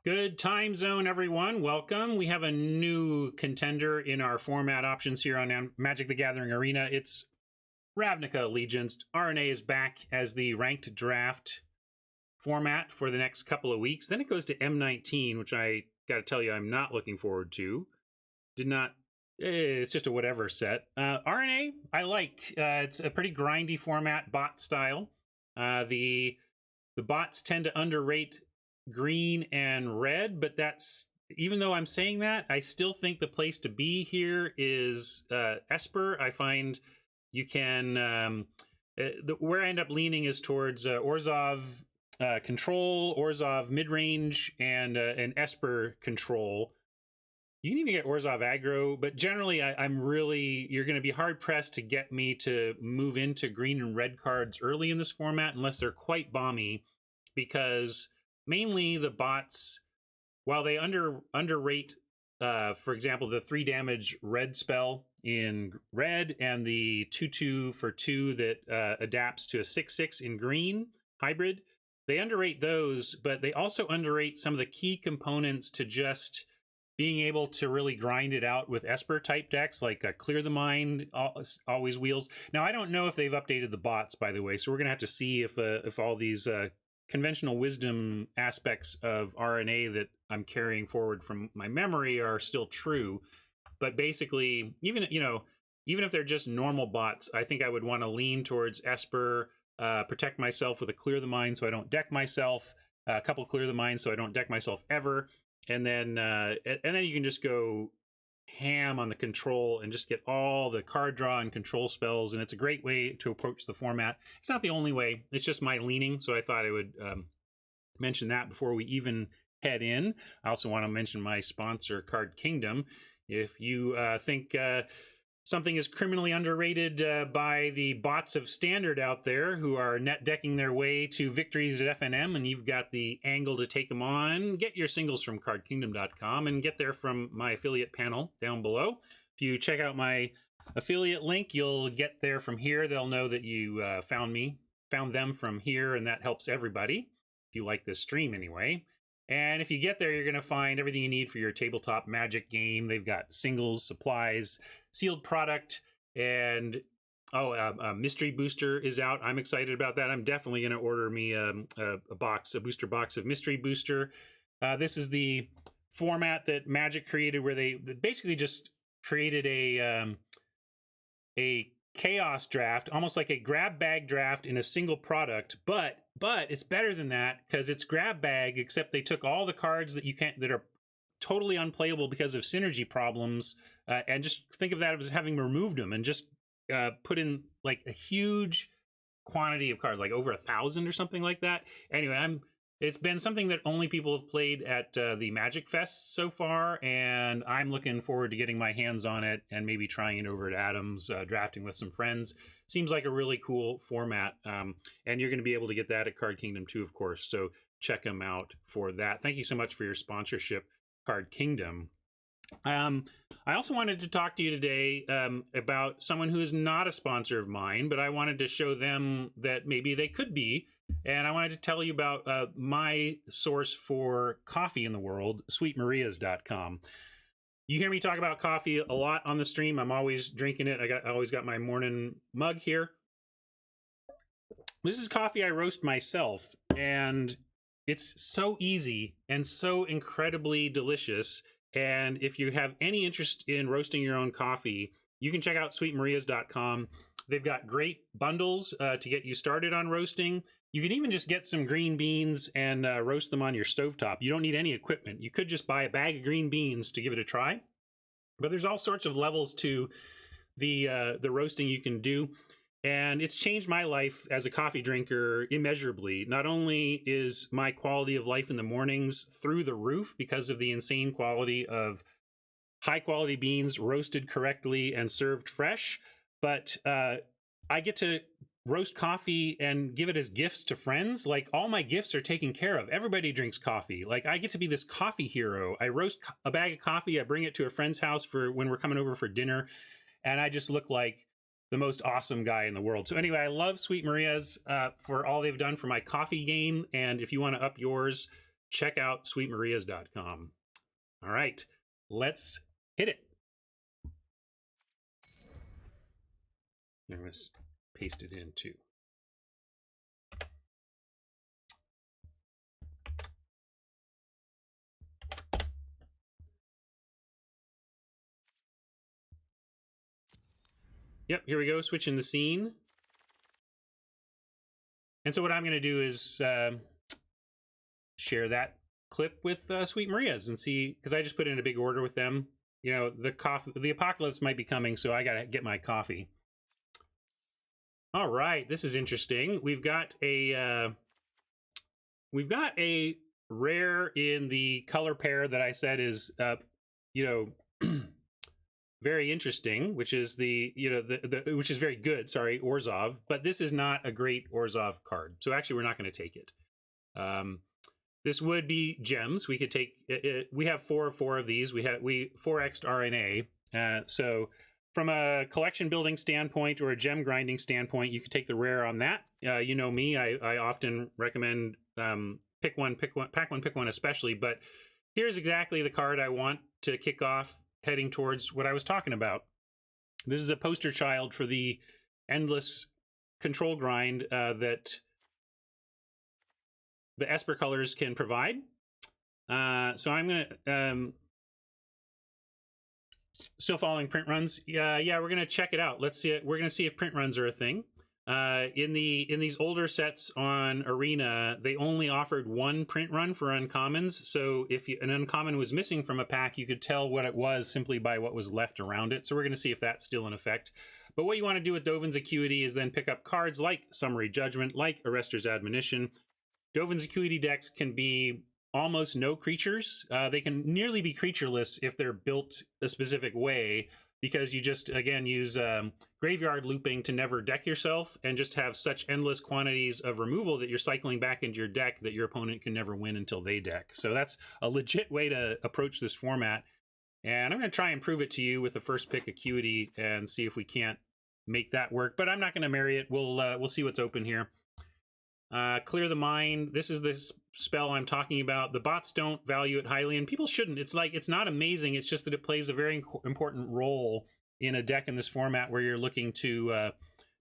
Good time zone, everyone. Welcome. We have a new contender in our format options here on Magic the Gathering Arena. It's Ravnica Allegiance. RNA is back as the ranked draft format for the next couple of weeks. Then it goes to M19, which I got to tell you, I'm not looking forward to. It's just a whatever set. RNA, I like. It's a pretty grindy format, bot style. The bots tend to underrate green and red, but that's, even though I'm saying that, I still think the place to be here is Esper. I find you can where I end up leaning is towards Orzhov control, Orzhov mid-range, and Esper control. You can even get Orzhov aggro, but generally you're going to be hard pressed to get me to move into green and red cards early in this format unless they're quite bomby, because mainly the bots, while they underrate, for example, the 3 damage red spell in red and the 2/2 for 2 that adapts to a 6/6 in green hybrid, they underrate those, but they also underrate some of the key components to just being able to really grind it out with Esper type decks, like Clear the Mind always wheels. Now, I don't know if they've updated the bots, by the way, so we're going to have to see if all these conventional wisdom aspects of RNA that I'm carrying forward from my memory are still true. But basically, even if they're just normal bots, I think I would want to lean towards Esper, protect myself with a Clear the Mind so I don't deck myself, a couple Clear the Mind so I don't deck myself ever, and then you can just go ham on the control and just get all the card draw and control spells, and it's a great way to approach the format. It's not the only way, it's just my leaning, so I thought I would mention that before we even head in. I also want to mention my sponsor, Card Kingdom. If you think something is criminally underrated by the bots of Standard out there who are net decking their way to victories at FNM, and you've got the angle to take them on, get your singles from cardkingdom.com and get there from my affiliate panel down below. If you check out my affiliate link, you'll get there from here. They'll know that you found them from here, and that helps everybody, if you like this stream anyway. And if you get there, you're going to find everything you need for your tabletop Magic game. They've got singles, supplies, sealed product, and a mystery booster is out. I'm excited about that. I'm definitely going to order me a booster box of mystery booster. This is the format that Magic created, where they basically just created a chaos draft, almost like a grab bag draft in a single product, but it's better than that because it's grab bag, except they took all the cards that are totally unplayable because of synergy problems, and just think of that as having removed them and just put in like a huge quantity of cards, like over 1,000 or something like that. Anyway, it's been something that only people have played at the Magic Fest so far, and I'm looking forward to getting my hands on it and maybe trying it over at Adams, drafting with some friends. Seems like a really cool format, and you're going to be able to get that at Card Kingdom too, of course, so check them out for that. Thank you so much for your sponsorship, Card Kingdom. I also wanted to talk to you today about someone who is not a sponsor of mine, but I wanted to show them that maybe they could be. And I wanted to tell you about my source for coffee in the world, sweetmarias.com. You hear me talk about coffee a lot on the stream. I'm always drinking it. I always got my morning mug here. This is coffee I roast myself, and it's so easy and so incredibly delicious. And if you have any interest in roasting your own coffee, you can check out sweetmarias.com. They've got great bundles to get you started on roasting. You can even just get some green beans and roast them on your stovetop. You don't need any equipment. You could just buy a bag of green beans to give it a try. But there's all sorts of levels to the roasting you can do. And it's changed my life as a coffee drinker immeasurably. Not only is my quality of life in the mornings through the roof because of the insane quality of high quality beans roasted correctly and served fresh, but I get to roast coffee and give it as gifts to friends. Like, all my gifts are taken care of. Everybody drinks coffee. Like, I get to be this coffee hero. I roast a bag of coffee. I bring it to a friend's house for when we're coming over for dinner. And I just look like the most awesome guy in the world. So anyway, I love Sweet Maria's for all they've done for my coffee game. And if you want to up yours, check out sweetmarias.com. All right, let's hit it. I'm going to paste it in too. Yep, here we go, switching the scene. And so what I'm going to do is share that clip with Sweet Maria's and see, because I just put in a big order with them. You know, the apocalypse might be coming, so I got to get my coffee. All right, this is interesting. We've got a rare in the color pair that I said is you know, very interesting, which is which is very good, sorry, Orzhov, but this is not a great Orzhov card, so actually we're not going to take it. This would be gems. We could take we have four of these. We 4x'd RNA, so from a collection building standpoint or a gem grinding standpoint, you could take the rare on that. You know me, I often recommend pack one especially, but here's exactly the card I want to kick off, heading towards what I was talking about. This is a poster child for the endless control grind that the Esper colors can provide. So I'm going to still following print runs. Yeah, we're going to check it out. Let's see it. We're going to see if print runs are a thing. In these older sets on Arena, they only offered one print run for uncommons. So if an uncommon was missing from a pack, you could tell what it was simply by what was left around it. So we're going to see if that's still in effect. But what you want to do with Dovin's Acuity is then pick up cards like Summary Judgment, like Arrester's Admonition. Dovin's Acuity decks can be almost no creatures. They can nearly be creatureless if they're built a specific way, because you just, again, use graveyard looping to never deck yourself and just have such endless quantities of removal that you're cycling back into your deck that your opponent can never win until they deck. So that's a legit way to approach this format. And I'm going to try and prove it to you with the first pick Acuity and see if we can't make that work. But I'm not going to marry it. We'll see what's open here. Clear the Mind. This is the spell I'm talking about. The bots don't value it highly, and people shouldn't. It's not amazing. It's just that it plays a very important role in a deck in this format where you're looking to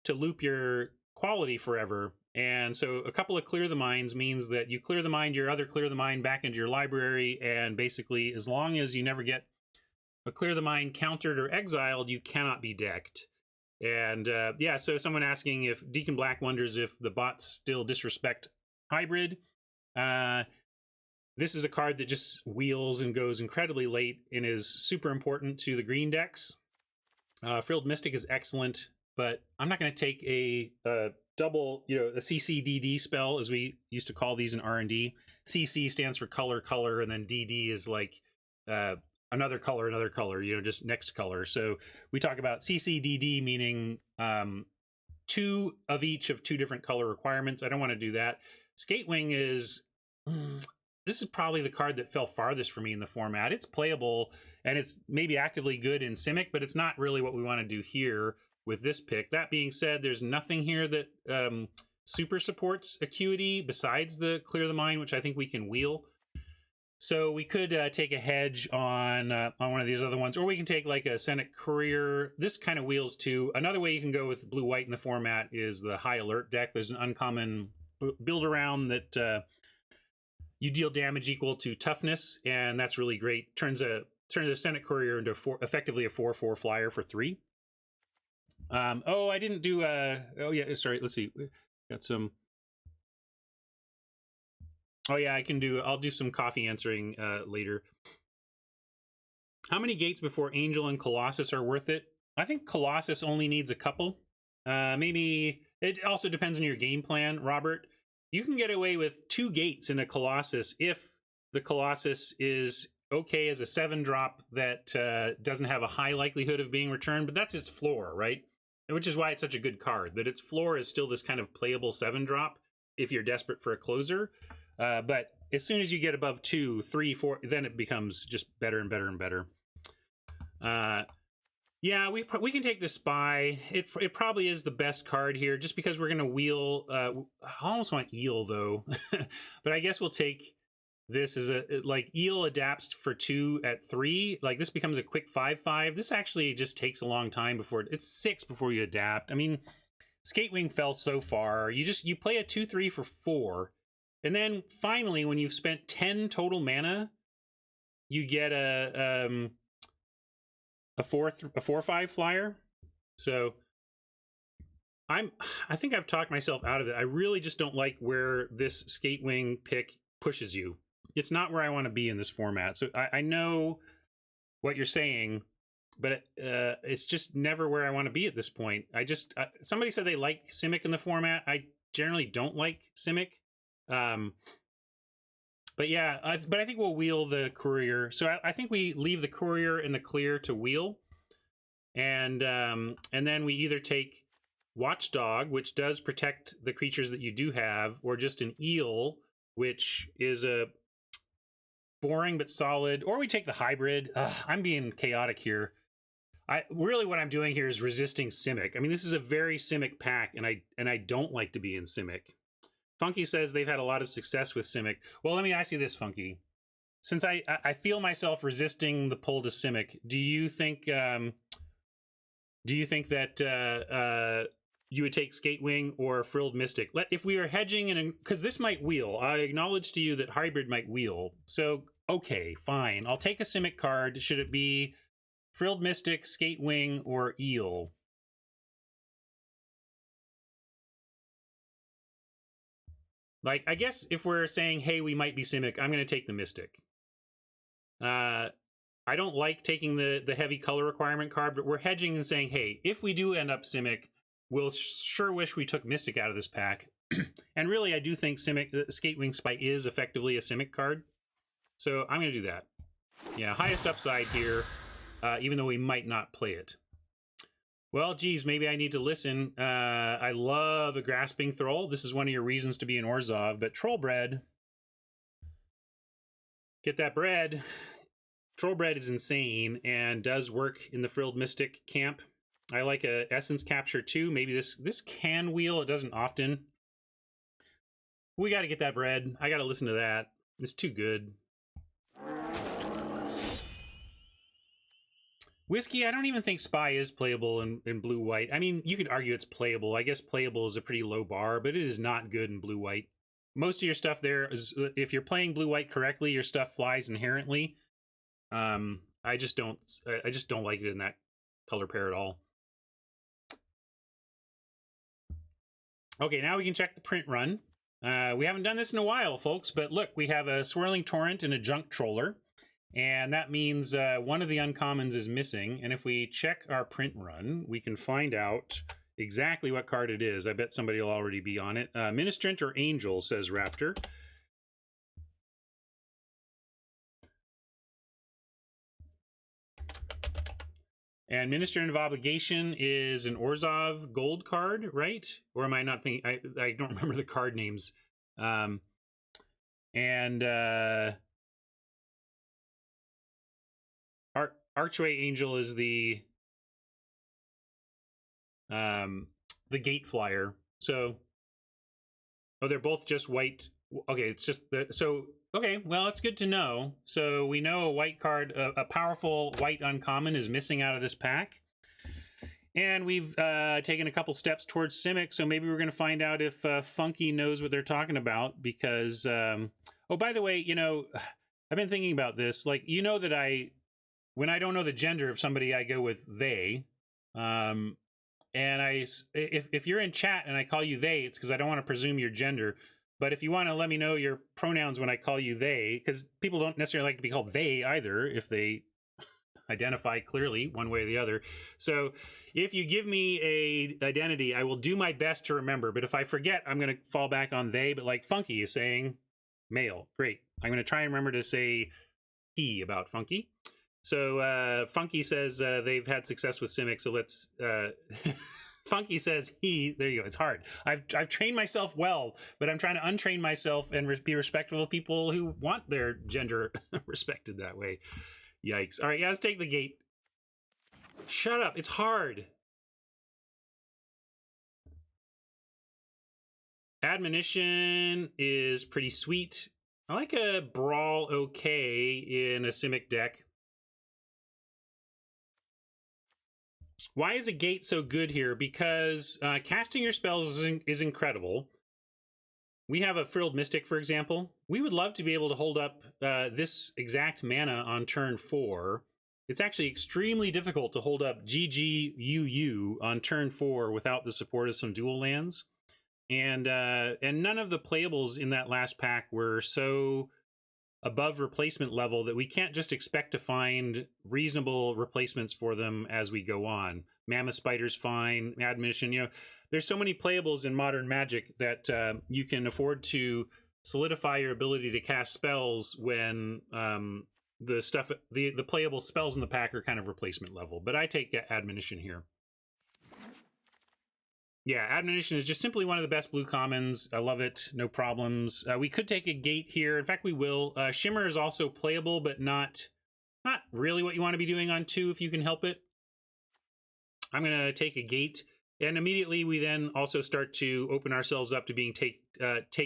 loop your quality forever. And so a couple of Clear the Minds means that you clear the mind, your other Clear the Mind back into your library, and basically as long as you never get a Clear the Mind countered or exiled, you cannot be decked. And yeah, so someone asking if Deacon Black wonders if the bots still disrespect hybrid. This is a card that just wheels and goes incredibly late and is super important to the green decks. Frilled Mystic is excellent, but I'm not going to take a double, a CCDD spell, as we used to call these in R&D. CC stands for color, and then DD is like another color, just next color. So we talk about CCDD, meaning two of each of two different color requirements. I don't want to do that. Skatewing is, this is probably the card that fell farthest for me in the format. It's playable, and it's maybe actively good in Simic, but it's not really what we want to do here with this pick. That being said, there's nothing here that super supports Acuity besides the Clear the Mind, which I think we can wheel. So we could take a hedge on one of these other ones, or we can take like a Senate Courier. This kind of wheels too. Another way you can go with blue-white in the format is the High Alert deck. There's an uncommon build around that you deal damage equal to toughness, and that's really great. Turns a Senate Courier into effectively a 4/4 flyer for 3. Oh, I didn't do oh yeah, sorry, let's see. Got some. Oh yeah, I'll do some coffee answering later. How many gates before Angel and Colossus are worth it? I think Colossus only needs a couple. Maybe it also depends on your game plan, Robert. You can get away with 2 gates in a Colossus if the Colossus is okay as a 7-drop that doesn't have a high likelihood of being returned, but that's its floor, right? Which is why it's such a good card, that its floor is still this kind of playable 7-drop if you're desperate for a closer. But as soon as you get above 2, 3, 4, then it becomes just better and better and better. Yeah, we can take the Spy. It probably is the best card here, just because we're going to wheel. I almost want Eel, though. But I guess we'll take This is like eel adapts for 2 at 3. Like this becomes a quick 5/5. This actually just takes a long time before it's 6 before you adapt. I mean, Skatewing fell so far. You play a 2/3 for 4, and then finally, when you've spent 10 total mana, you get a 4/5 flyer. So I think I've talked myself out of it. I really just don't like where this Skatewing pick pushes you. It's not where I want to be in this format. So I know what you're saying, but it's just never where I want to be at this point. Somebody said they like Simic in the format. I generally don't like Simic. But yeah, I think we'll wheel the Courier. So I think we leave the Courier in the clear to wheel. And then we either take Watchdog, which does protect the creatures that you do have, or just an Eel, which is a boring but solid, or we take the hybrid. I'm being chaotic here. What I'm doing here is resisting Simic. I mean, this is a very Simic pack, and I don't like to be in Simic. Funky says they've had a lot of success with Simic. Well, let me ask you this, Funky. Since I feel myself resisting the pull to Simic, do you think that you would take Skatewing or Frilled Mystic? If we are hedging, because this might wheel, I acknowledge to you that hybrid might wheel. So, okay, fine. I'll take a Simic card. Should it be Frilled Mystic, Skatewing, or Eel? Like, I guess if we're saying, hey, we might be Simic, I'm going to take the Mystic. I don't like taking the heavy color requirement card, but we're hedging and saying, hey, if we do end up Simic, we'll sure wish we took Mystic out of this pack. And really, I do think Skatewing Spy is effectively a Simic card. So I'm going to do that. Yeah, highest upside here, even though we might not play it. Well, geez, maybe I need to listen. I love a Grasping Thrall. This is one of your reasons to be an Orzhov, but Troll Bread. Get that bread. Troll Bread is insane and does work in the Frilled Mystic camp. I like a Essence Capture too. Maybe this can wheel. It doesn't often. We got to get that bread. I got to listen to that. It's too good. Whiskey, I don't even think Spy is playable in blue-white. I mean, you could argue it's playable. I guess playable is a pretty low bar, but it is not good in blue-white. Most of your stuff there is, if you're playing blue-white correctly, your stuff flies inherently. I just don't like it in that color pair at all. Okay, now we can check the print run. We haven't done this in a while, folks, but look, we have a Swirling Torrent and a Junk Troller, and that means one of the uncommons is missing. And if we check our print run, we can find out exactly what card it is. I bet somebody will already be on it. Ministrant or Angel, says Raptor. And Ministrant of Obligation is an Orzhov gold card, right? Or am I not thinking? I don't remember the card names. Archway Angel is the Gate Flyer. So, they're both just white. Okay, it's just so. Okay, well, it's good to know. So we know a white card, a powerful white uncommon is missing out of this pack. And we've taken a couple steps towards Simic, so maybe we're going to find out if Funky knows what they're talking about. Because, oh, by the way, you know, I've been thinking about this. Like, you know that when I don't know the gender of somebody, I go with they. And if you're in chat and I call you they, it's because I don't want to presume your gender. But if you want to let me know your pronouns when I call you they, because people don't necessarily like to be called they either if they identify clearly one way or the other. So if you give me a identity, I will do my best to remember. But if I forget, I'm going to fall back on they. But like Funky is saying male. Great. I'm going to try and remember to say he about Funky. So Funky says they've had success with Simic. So let's... Funky says he. There you go. It's hard. I've trained myself well, but I'm trying to untrain myself and be respectful of people who want their gender respected that way. Yikes. All right, yeah, let's take the gate. Shut up. It's hard. Admonition is pretty sweet. I like a Brawl okay in a Simic deck. Why is a gate so good here? Because casting your spells is incredible. We have a Frilled Mystic, for example. We would love to be able to hold up this exact mana on turn 4. It's actually extremely difficult to hold up GGUU on turn 4 without the support of some dual lands. And none of the playables in that last pack were so above replacement level that we can't just expect to find reasonable replacements for them as we go on. Mammoth Spider's fine, Admonition, you know, there's so many playables in modern Magic that you can afford to solidify your ability to cast spells when the playable spells in the pack are kind of replacement level. But I take Admonition here. Yeah, Admonition is just simply one of the best blue commons. I love it. No problems. We could take a gate here. In fact, we will. Shimmer is also playable, but not really what you want to be doing on 2 if you can help it. I'm going to take a gate. And immediately we then also start to open ourselves up to being take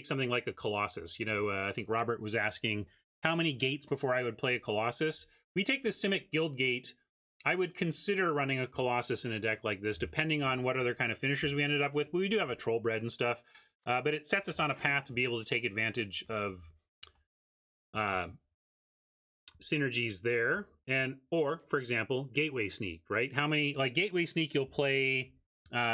something like a Colossus. You know, I think Robert was asking how many gates before I would play a Colossus. We take the Simic Guild Gate. I would consider running a Colossus in a deck like this, depending on what other kind of finishers we ended up with. But we do have a Trollbred and stuff. But it sets us on a path to be able to take advantage of synergies there. Or, for example, Gateway Sneak, right? How many, like Gateway Sneak you'll play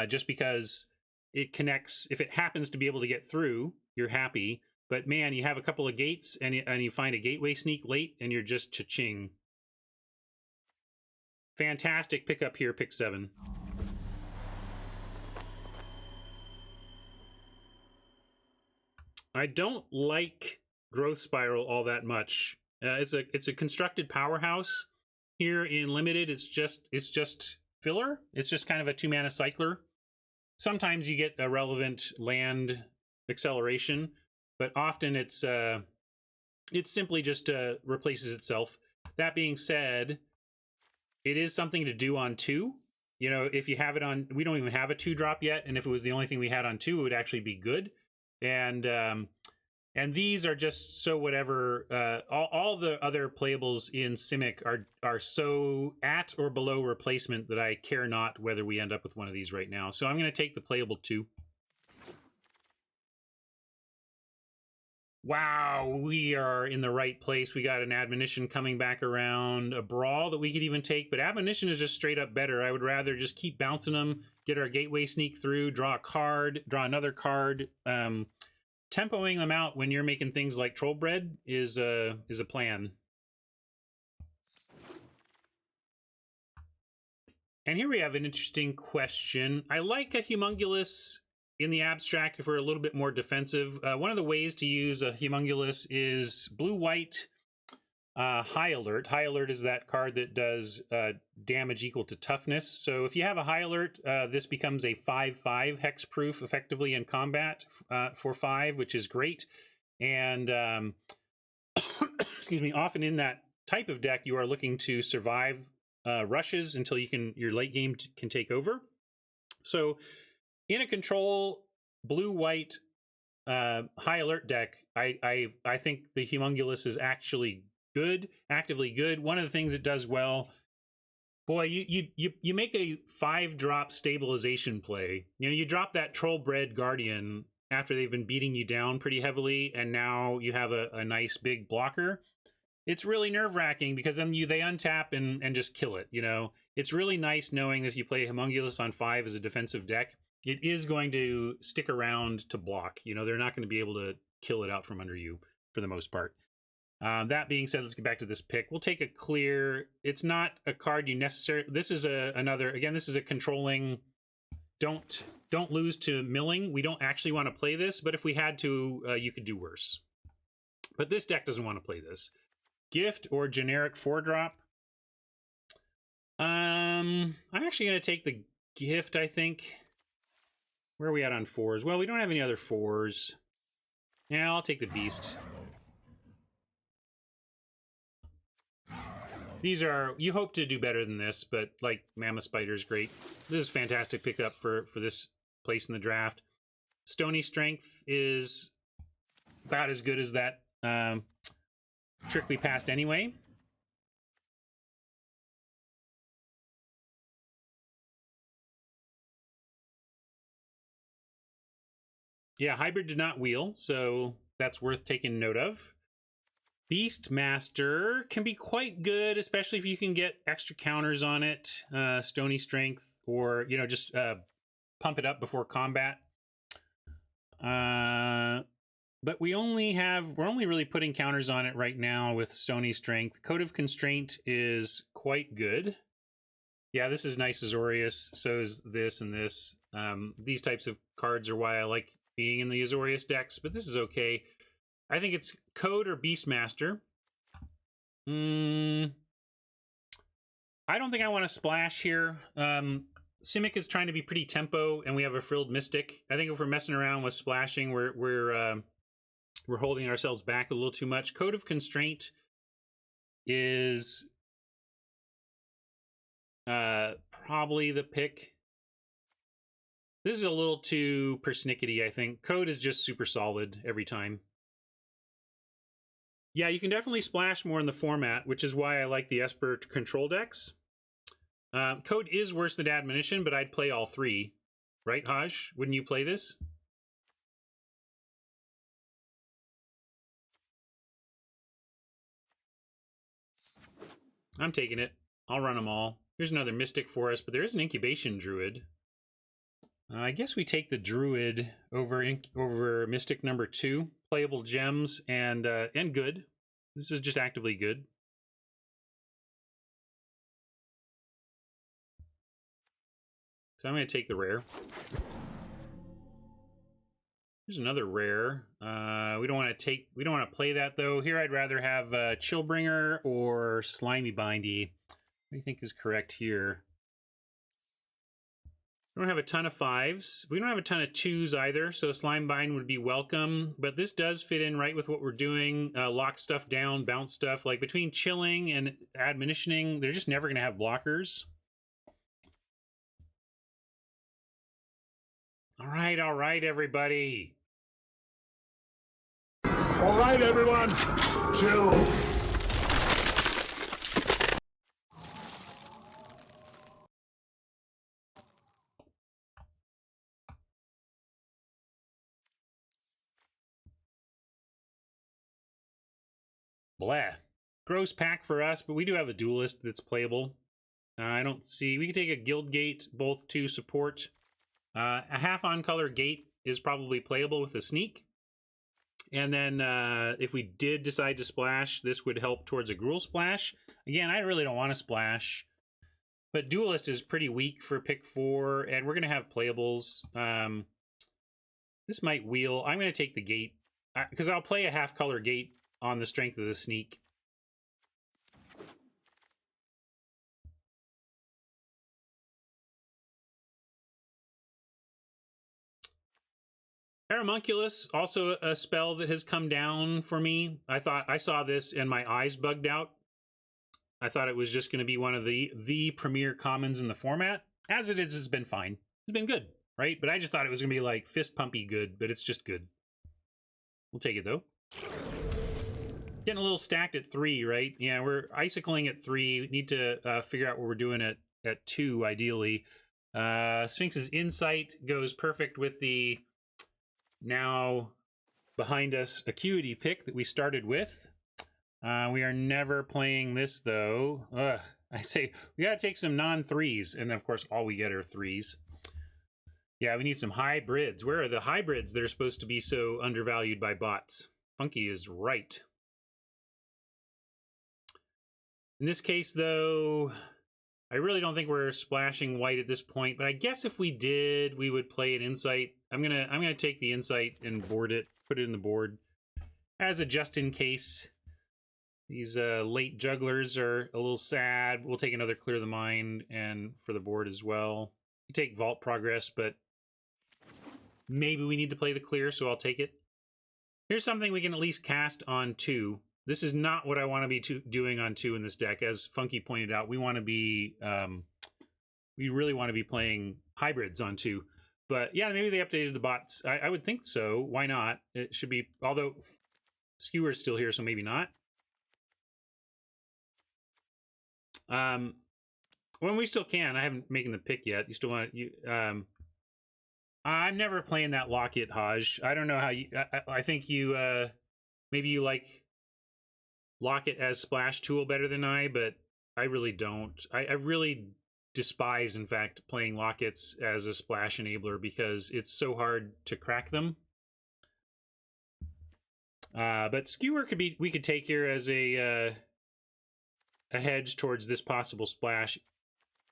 just because it connects. If it happens to be able to get through, you're happy. But man, you have a couple of gates and you find a Gateway Sneak late and you're just cha-ching. Fantastic pickup here, pick 7. I don't like Growth Spiral all that much. It's a constructed powerhouse. Here in Limited, it's just filler. It's just kind of a 2-mana cycler. Sometimes you get a relevant land acceleration, but often it's simply just replaces itself. That being said, it is something to do on 2. You know, if you have it on, we don't even have a 2-drop yet, and if it was the only thing we had on 2, it would actually be good. And these are just so whatever. All the other playables in Simic are so at or below replacement that I care not whether we end up with one of these right now. So I'm going to take the playable 2. Wow, we are in the right place. We got an Admonition coming back around, a Brawl that we could even take, but Admonition is just straight up better. I would rather just keep bouncing them, get our Gateway Sneak through, draw a card, draw another card. Tempoing them out when you're making things like Trollbred is a plan. And here we have an interesting question. I like a Humongulous in the abstract if we're a little bit more defensive. One of the ways to use a Humongulous is blue-white High Alert. High Alert is that card that does damage equal to toughness. So if you have a High Alert, this becomes a 5/5 hexproof effectively in combat for 5, which is great. And excuse me, often in that type of deck, you are looking to survive rushes until your late game can take over. So in a control blue-white High Alert deck, I think the Humongulous is actually good, actively good. One of the things it does well, boy, you make a 5-drop stabilization play. You know, you drop that Trollbred Guardian after they've been beating you down pretty heavily, and now you have a nice big blocker. It's really nerve-wracking because then they untap and just kill it, you know? It's really nice knowing that if you play Humongulous on 5 as a defensive deck, it is going to stick around to block. You know, they're not going to be able to kill it out from under you for the most part. That being said, let's get back to this pick. We'll take a clear. It's not a card you necessarily... This is another... Again, this is a controlling... Don't lose to milling. We don't actually want to play this, but if we had to, you could do worse. But this deck doesn't want to play this. Gift or generic 4-drop. I'm actually going to take the gift, I think. Where are we at on 4s? Well, we don't have any other 4s. Yeah, I'll take the beast. These are, you hope to do better than this, but like Mammoth Spider is great. This is fantastic pickup for this place in the draft. Stony Strength is about as good as that trick we passed anyway. Yeah, hybrid did not wheel, so that's worth taking note of. Beastmaster can be quite good, especially if you can get extra counters on it, Stony Strength, or just pump it up before combat. But we're only really putting counters on it right now with Stony Strength. Code of Constraint is quite good. Yeah, this is nice Azorius. So is this and this. These types of cards are why I like being in the Azorius decks, but this is okay. I think it's Code or Beastmaster. I don't think I want to splash here. Simic is trying to be pretty tempo, and we have a Frilled Mystic. I think if we're messing around with splashing, we're holding ourselves back a little too much. Code of Constraint is probably the pick. This is a little too persnickety, I think. Code is just super solid every time. Yeah, you can definitely splash more in the format, which is why I like the Esper control decks. Code is worse than Admonition, but I'd play all three. Right, Haj? Wouldn't you play this? I'm taking it. I'll run them all. Here's another Mystic for us, but there is an Incubation Druid. I guess we take the Druid over Mystic number 2. Playable gems and good. This is just actively good. So I'm going to take the rare. Here's another rare. We don't want to play that though. Here I'd rather have Chillbringer or Slimy Bindy. What do you think is correct here? We don't have a ton of 5s. We don't have a ton of 2s either, so Slime Bind would be welcome. But this does fit in right with what we're doing. Lock stuff down, bounce stuff. Like between chilling and admonitioning, they're just never going to have blockers. All right, everybody. All right, everyone. Chill. Blah. Gross pack for us, but we do have a duelist that's playable. I don't see... We can take a Guild Gate, both to support. A half on color Gate is probably playable with a Sneak. And then if we did decide to splash, this would help towards a Gruul Splash. Again, I really don't want to splash. But Duelist is pretty weak for pick 4, and we're going to have playables. This might wheel. I'm going to take the Gate, because I'll play a half color Gate on the strength of the Sneak. Paramunculus, also a spell that has come down for me. I saw this and my eyes bugged out. I thought it was just going to be one of the premier commons in the format. As it is, it's been fine. It's been good, right? But I just thought it was going to be like fist pumpy good, but it's just good. We'll take it though. Getting a little stacked at 3, right? Yeah, we're icicling at 3. We need to figure out what we're doing at 2, ideally. Sphinx's Insight goes perfect with the now behind us Acuity pick that we started with. We are never playing this though. I say we gotta take some non-3s, and of course all we get are 3s. Yeah, we need some hybrids. Where are the hybrids that are supposed to be so undervalued by bots? Funky is right. In this case though, I really don't think we're splashing white at this point, but I guess if we did, we would play an Insight. I'm gonna take the Insight and board it, put it in the board as a just in case. These late jugglers are a little sad. We'll take another Clear the Mind and for the board as well. We take Vault Progress, but maybe we need to play the clear, so I'll take it. Here's something we can at least cast on 2. This is not what I want to be doing on 2 in this deck. As Funky pointed out, we want to be, we really want to be playing hybrids on 2. But yeah, maybe they updated the bots. I would think so. Why not? It should be, although Skewer's still here, so maybe not. Well, we still can. I haven't making the pick yet. You still want you? I'm never playing that Locket, Haj. I don't know how you. I think you. Maybe you like Locket as splash tool better than I, but I really don't. I really despise, in fact, playing Lockets as a splash enabler because it's so hard to crack them. But Skewer could be. We could take here as a hedge towards this possible splash.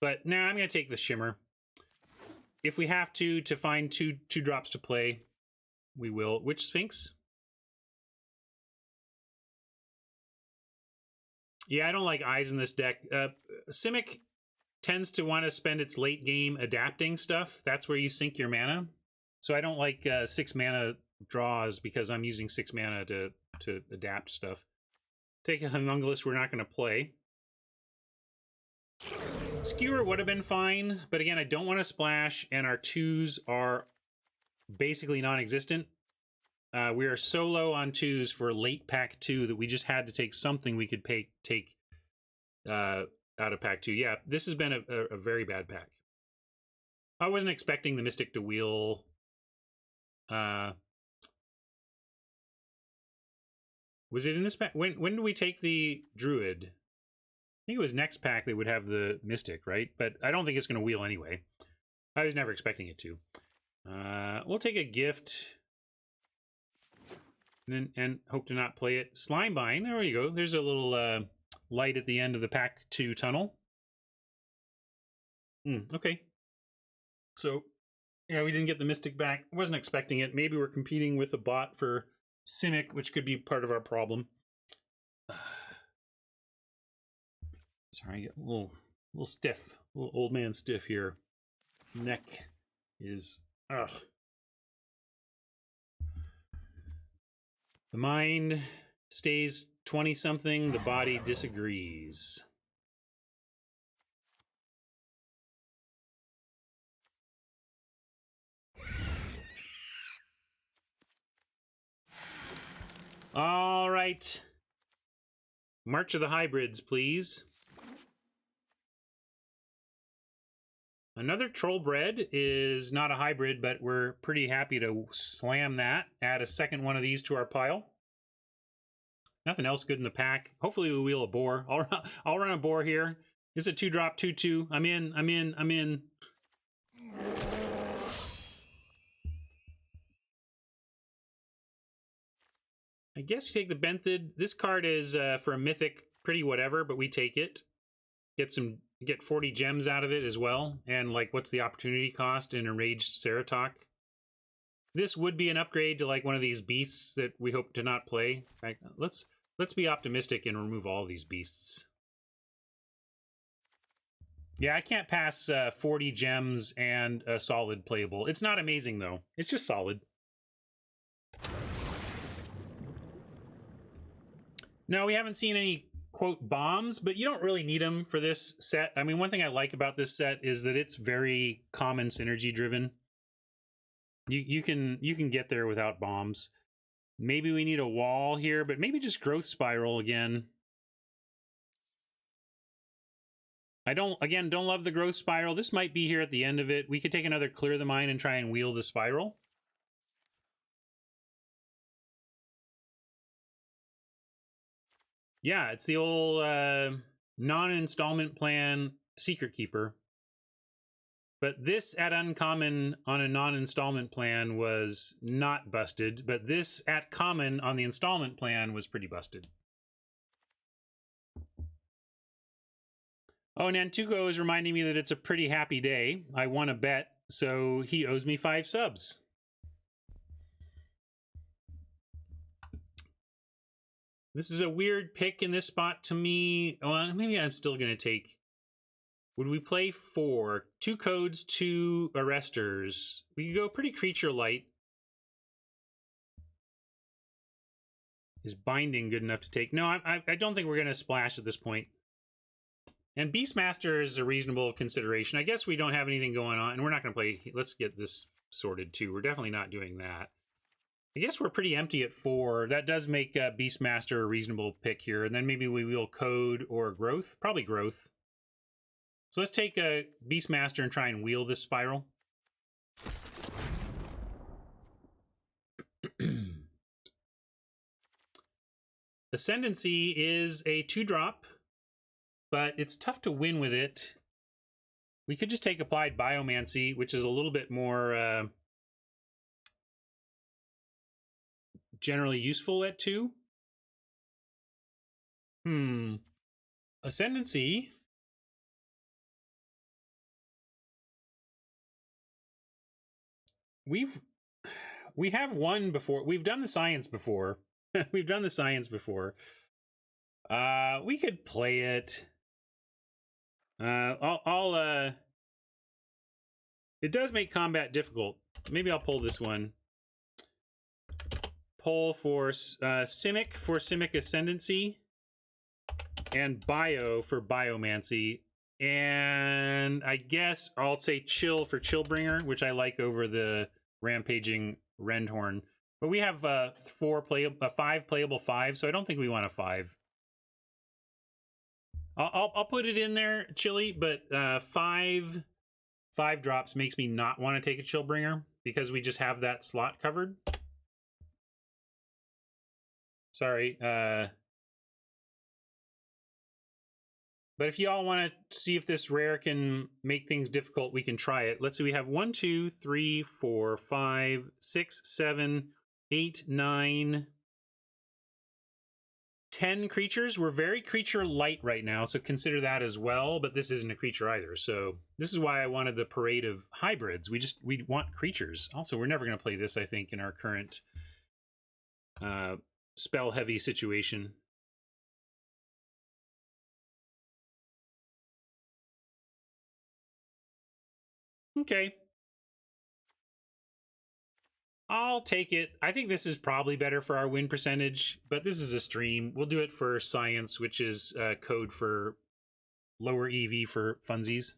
But now I'm going to take the Shimmer. If we have to find two drops to play, we will. Which Sphinx? Yeah, I don't like eyes in this deck. Simic tends to want to spend its late game adapting stuff. That's where you sink your mana. So I don't like 6 mana draws because I'm using 6 mana to adapt stuff. Take a Homunculus we're not going to play. Skewer would have been fine, but again, I don't want to splash, and our 2s are basically non-existent. We are so low on 2s for late pack 2 that we just had to take something we could take out of pack 2. Yeah, this has been a very bad pack. I wasn't expecting the Mystic to wheel. Was it in this pack? When did we take the Druid? I think it was next pack they would have the Mystic, right? But I don't think it's going to wheel anyway. I was never expecting it to. We'll take a gift and hope to not play it. Slimebind, there you go. There's a little light at the end of the pack 2 tunnel. Okay. So, yeah, we didn't get the Mystic back. Wasn't expecting it. Maybe we're competing with a bot for Simic, which could be part of our problem. Sorry, I get a little stiff, a little old man stiff here. Neck is ugh. The mind stays 20-something. The body disagrees. All right. March of the Hybrids, please. Another Trollbred is not a hybrid, but we're pretty happy to slam that. Add a second one of these to our pile. Nothing else good in the pack. Hopefully we wheel a boar. I'll run a boar here. It's a 2-drop 2/2. I'm in. I guess you take the Benthid. This card is for a mythic, pretty whatever, but we take it. Get 40 gems out of it as well. And like, what's the opportunity cost in Enraged Ceratok? This would be an upgrade to like one of these beasts that we hope to not play. Right, let's be optimistic and remove all these beasts. Yeah, I can't pass 40 gems and a solid playable. It's not amazing though. It's just solid. No, we haven't seen any quote bombs, but you don't really need them for this set. I mean, one thing I like about this set is that it's very common synergy driven. You can get there without bombs. Maybe we need a wall here, but maybe just growth spiral again. I don't love the growth spiral. This might be here at the end of it. We could take another clear the mine and try and wheel the spiral. Yeah, it's the old non-installment plan Secret Keeper. But this at uncommon on a non-installment plan was not busted, but this at common on the installment plan was pretty busted. Oh, Nantuko is reminding me that it's a pretty happy day. I won a bet, so he owes me 5 subs. This is a weird pick in this spot to me. Well, maybe I'm still going to take... Would we play 4? 2 codes, 2 arresters. We could go pretty creature light. Is binding good enough to take? No, I don't think we're going to splash at this point. And Beastmaster is a reasonable consideration. I guess we don't have anything going on, and we're not going to play... Let's get this sorted, too. We're definitely not doing that. I guess we're pretty empty at 4. That does make Beastmaster a reasonable pick here. And then maybe we wheel Code or Growth. Probably Growth. So let's take a Beastmaster and try and wheel this spiral. Ascendancy is a 2-drop, but it's tough to win with it. We could just take Applied Biomancy, which is a little bit more generally useful at 2. Ascendancy. We have won before. We've done the science before. We've done the science before. We could play it. It does make combat difficult. Maybe I'll pull this one. Pull for Simic for Simic Ascendancy. And Bio for Biomancy. And I guess I'll say Chill for Chillbringer, which I like over the Rampaging Rendhorn. But we have 5 playable 5, so I don't think we want a 5. I'll put it in there, Chili, but 5 drops makes me not want to take a Chillbringer because we just have that slot covered. Sorry. But if y'all want to see if this rare can make things difficult, we can try it. Let's see, we have 1, 2, 3, 4, 5, 6, 7, 8, 9, 10 creatures. We're very creature light right now, so consider that as well, but this isn't a creature either. So this is why I wanted the parade of hybrids. We want creatures. Also, we're never going to play this, I think, in our current spell-heavy situation. Okay. I'll take it. I think this is probably better for our win percentage, but this is a stream. We'll do it for science, which is code for lower EV for funsies.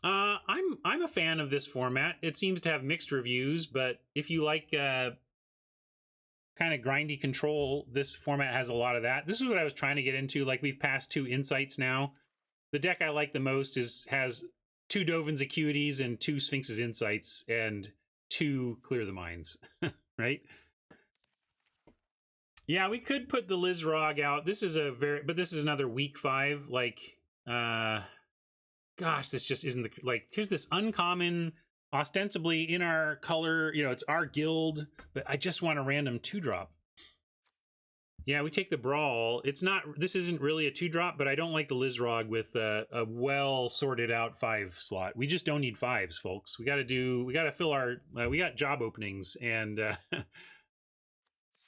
I'm a fan of this format. It seems to have mixed reviews, but if you like kind of grindy control, this format has a lot of that. This is what I was trying to get into. Like, we've passed 2 insights now. The deck I like the most has 2 Dovin's Acuities and 2 Sphinx's Insights and 2 Clear the Minds, right? Yeah, we could put the Lizrog out. This is but this is another weak 5. Like, gosh, this just isn't here's this uncommon, ostensibly in our color, it's our guild, but I just want a random 2-drop. Yeah, we take the Brawl. This isn't really a 2-drop, but I don't like the Lizrog with a well sorted out 5 slot. We just don't need 5s, folks. We got to fill our, we got job openings, and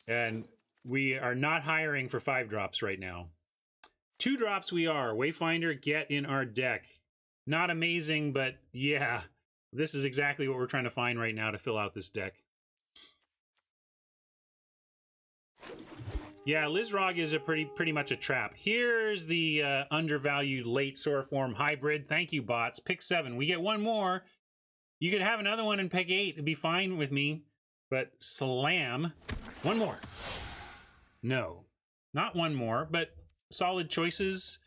and we are not hiring for 5 drops right now. 2 drops we are. Wayfinder, get in our deck. Not amazing, but yeah, this is exactly what we're trying to find right now to fill out this deck. Yeah, Lizrog is a pretty much a trap. Here's the undervalued late Sora Form hybrid. Thank you, bots. Pick 7. We get 1 more. You could have another one in pick 8. It'd be fine with me. But slam. 1 more. No, not 1 more, but solid choices.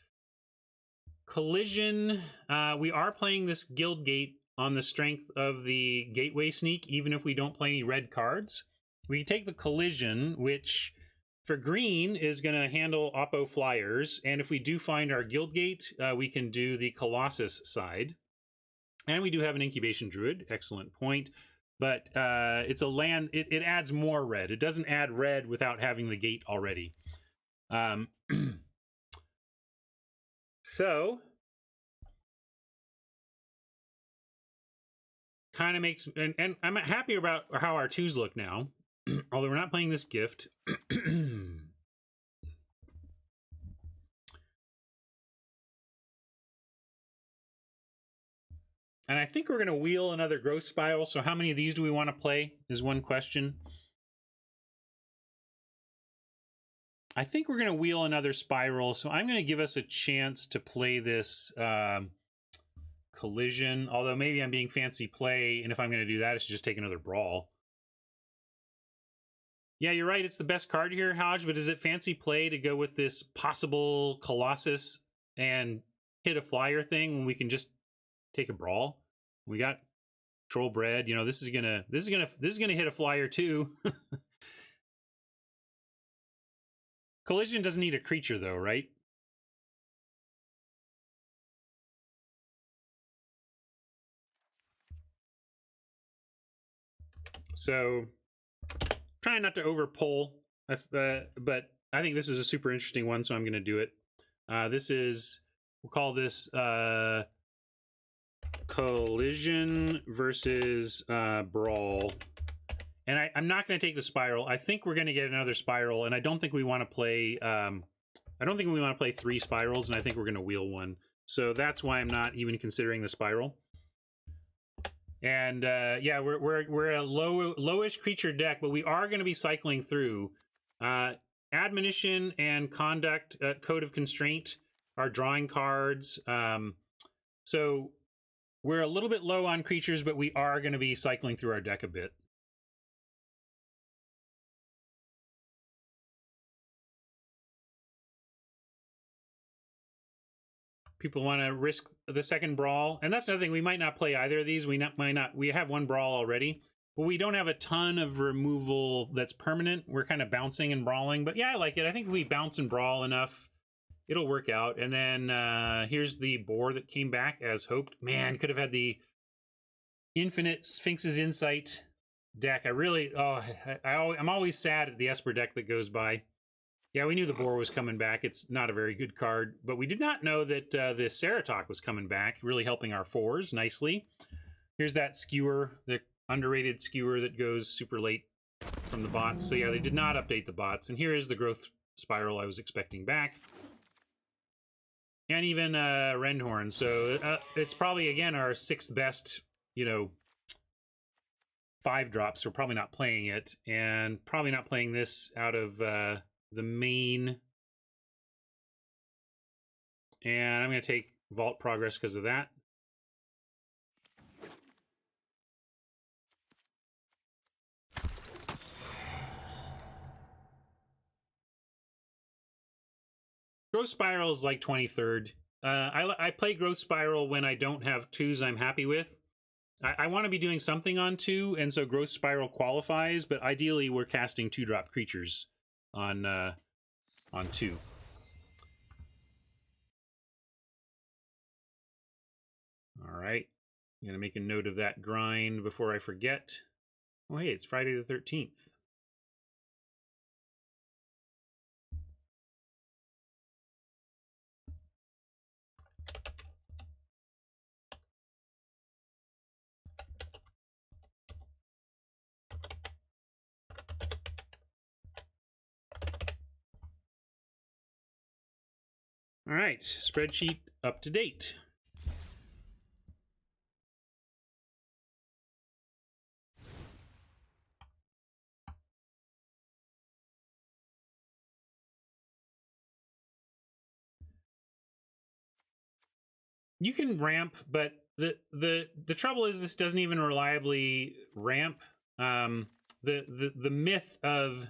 Collision. We are playing this Guild Gate on the strength of the Gateway Sneak, even if we don't play any red cards. We take the Collision, which for green is going to handle Oppo Flyers, and if we do find our Guild Gate, we can do the Colossus side. And we do have an Incubation Druid, excellent point. But it's a land, it adds more red. It doesn't add red without having the gate already. So, kind of makes, and I'm happy about how our 2s look now. Although we're not playing this gift. And I think we're going to wheel another Growth Spiral. So how many of these do we want to play is one question. I think we're going to wheel another Spiral. So I'm going to give us a chance to play this Collision, although maybe I'm being fancy play, and if I'm going to do that, it's just take another Brawl. Yeah, you're right. It's the best card here, Hodge, but is it fancy play to go with this possible Colossus and hit a flyer thing when we can just take a Brawl? We got Troll Bread. You know, this is gonna hit a flyer too. Collision doesn't need a creature though, right? So, trying not to over pull, but I think this is a super interesting one, so I'm going to do it. This is, we'll call this Collision versus Brawl. And I'm not going to take the Spiral. I think we're going to get another Spiral, and I don't think we want to play. I don't think we want to play 3 Spirals, and I think we're going to wheel one. So that's why I'm not even considering the Spiral. And yeah, we're a lowish creature deck, but we are going to be cycling through Admonition and Conduct, Code of Constraint are drawing cards. So we're a little bit low on creatures, but we are going to be cycling through our deck a bit. People want to risk the second Brawl, and that's another thing. We might not play either of these. We have one Brawl already, but we don't have a ton of removal that's permanent. We're kind of bouncing and brawling, but yeah, I like it. I think if we bounce and brawl enough, it'll work out. And then here's the boar that came back as hoped. Man, could have had the Infinite Sphinx's Insight deck. I'm always sad at the Esper deck that goes by. Yeah, we knew the boar was coming back. It's not a very good card, but we did not know that the Ceratok was coming back, really helping our 4s nicely. Here's that skewer, the underrated skewer that goes super late from the bots. So yeah, they did not update the bots. And here is the growth spiral I was expecting back. And even Rendhorn. So it's probably, again, our 6th best, 5 drops. So we're probably not playing it. And probably not playing this out of the main. And I'm going to take Vault Progress because of that. Growth Spiral is like 23rd. I play Growth Spiral when I don't have 2s I'm happy with. I want to be doing something on 2, and so Growth Spiral qualifies, but ideally we're casting 2-drop creatures on 2. All right. I'm going to make a note of that grind before I forget. Oh, hey, it's Friday the 13th. All right, spreadsheet up to date. You can ramp, but the trouble is this doesn't even reliably ramp. The myth of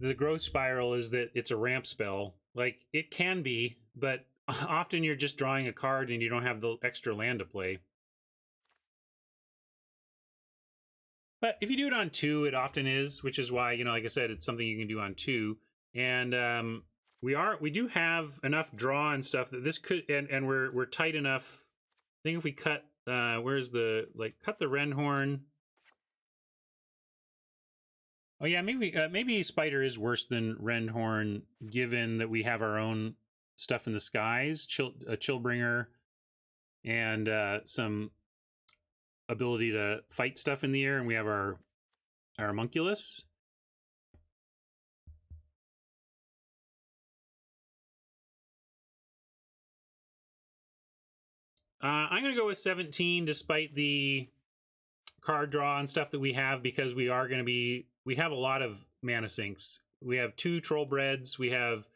the growth spiral is that it's a ramp spell. Like, it can be, but often you're just drawing a card and you don't have the extra land to play. But if you do it on 2, it often is, which is why, like I said, it's something you can do on 2. And we do have enough draw and stuff that this could, and we're tight enough. I think if we cut, cut the Rendhorn. Oh yeah, maybe Spider is worse than Rendhorn, given that we have our own stuff in the skies, a Chillbringer, and some ability to fight stuff in the air, and we have our Homunculus. I'm going to go with 17, despite the card draw and stuff that we have, because we have a lot of mana sinks. We have 2 Troll Breads. We have,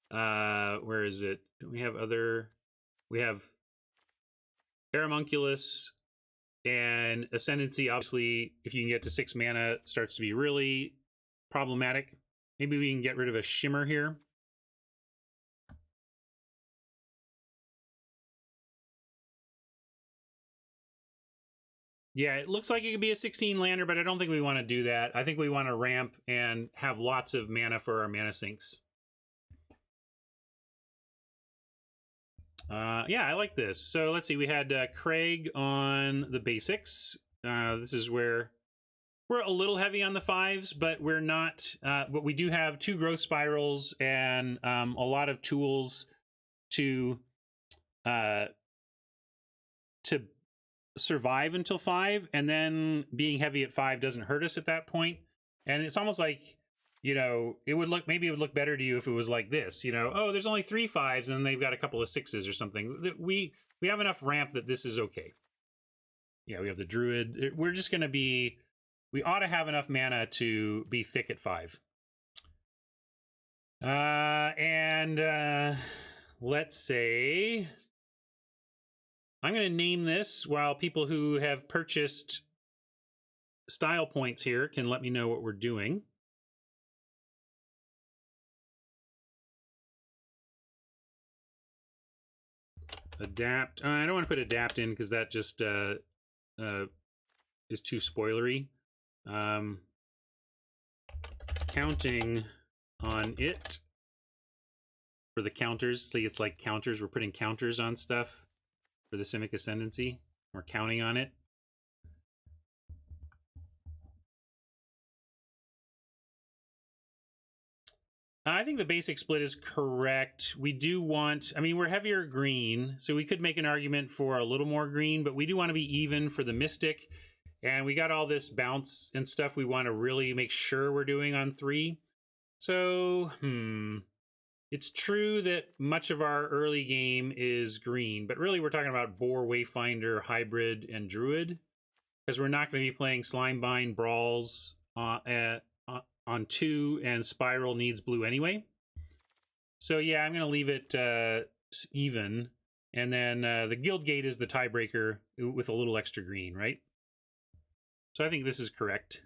where is it? We have other, We have Paramunculus and Ascendancy. Obviously, if you can get to 6 mana, starts to be really problematic. Maybe we can get rid of a Shimmer here. Yeah, it looks like it could be a 16 lander, but I don't think we want to do that. I think we want to ramp and have lots of mana for our mana sinks. Yeah, I like this. So let's see. We had Craig on the basics. This is where we're a little heavy on the 5s, but we're not. But we do have 2 growth spirals and a lot of tools to survive until 5, and then being heavy at 5 doesn't hurt us at that point. And it's almost like, you know, it would look better to you if it was like this, you know, oh, there's only 3 5s and they've got a couple of 6s or something. We have enough ramp that this is okay. Yeah, we have the Druid. We're just going to be, we ought to have enough mana to be thick at 5. Let's say I'm going to name this while people who have purchased style points here can let me know what we're doing. Adapt. I don't want to put adapt in because that just is too spoilery. Counting on it for the counters. See, it's like counters. We're putting counters on stuff for the Simic Ascendancy. We're counting on it. I think the basic split is correct. We do want, I mean, we're heavier green, so we could make an argument for a little more green, but we do want to be even for the Mystic. And we got all this bounce and stuff we want to really make sure we're doing on 3. So, it's true that much of our early game is green, but really we're talking about Boar, Wayfinder, Hybrid, and Druid, because we're not going to be playing Slimebind Brawls on 2, and Spiral needs blue anyway. So yeah, I'm going to leave it even, and then the Guild Gate is the tiebreaker with a little extra green, right? So I think this is correct.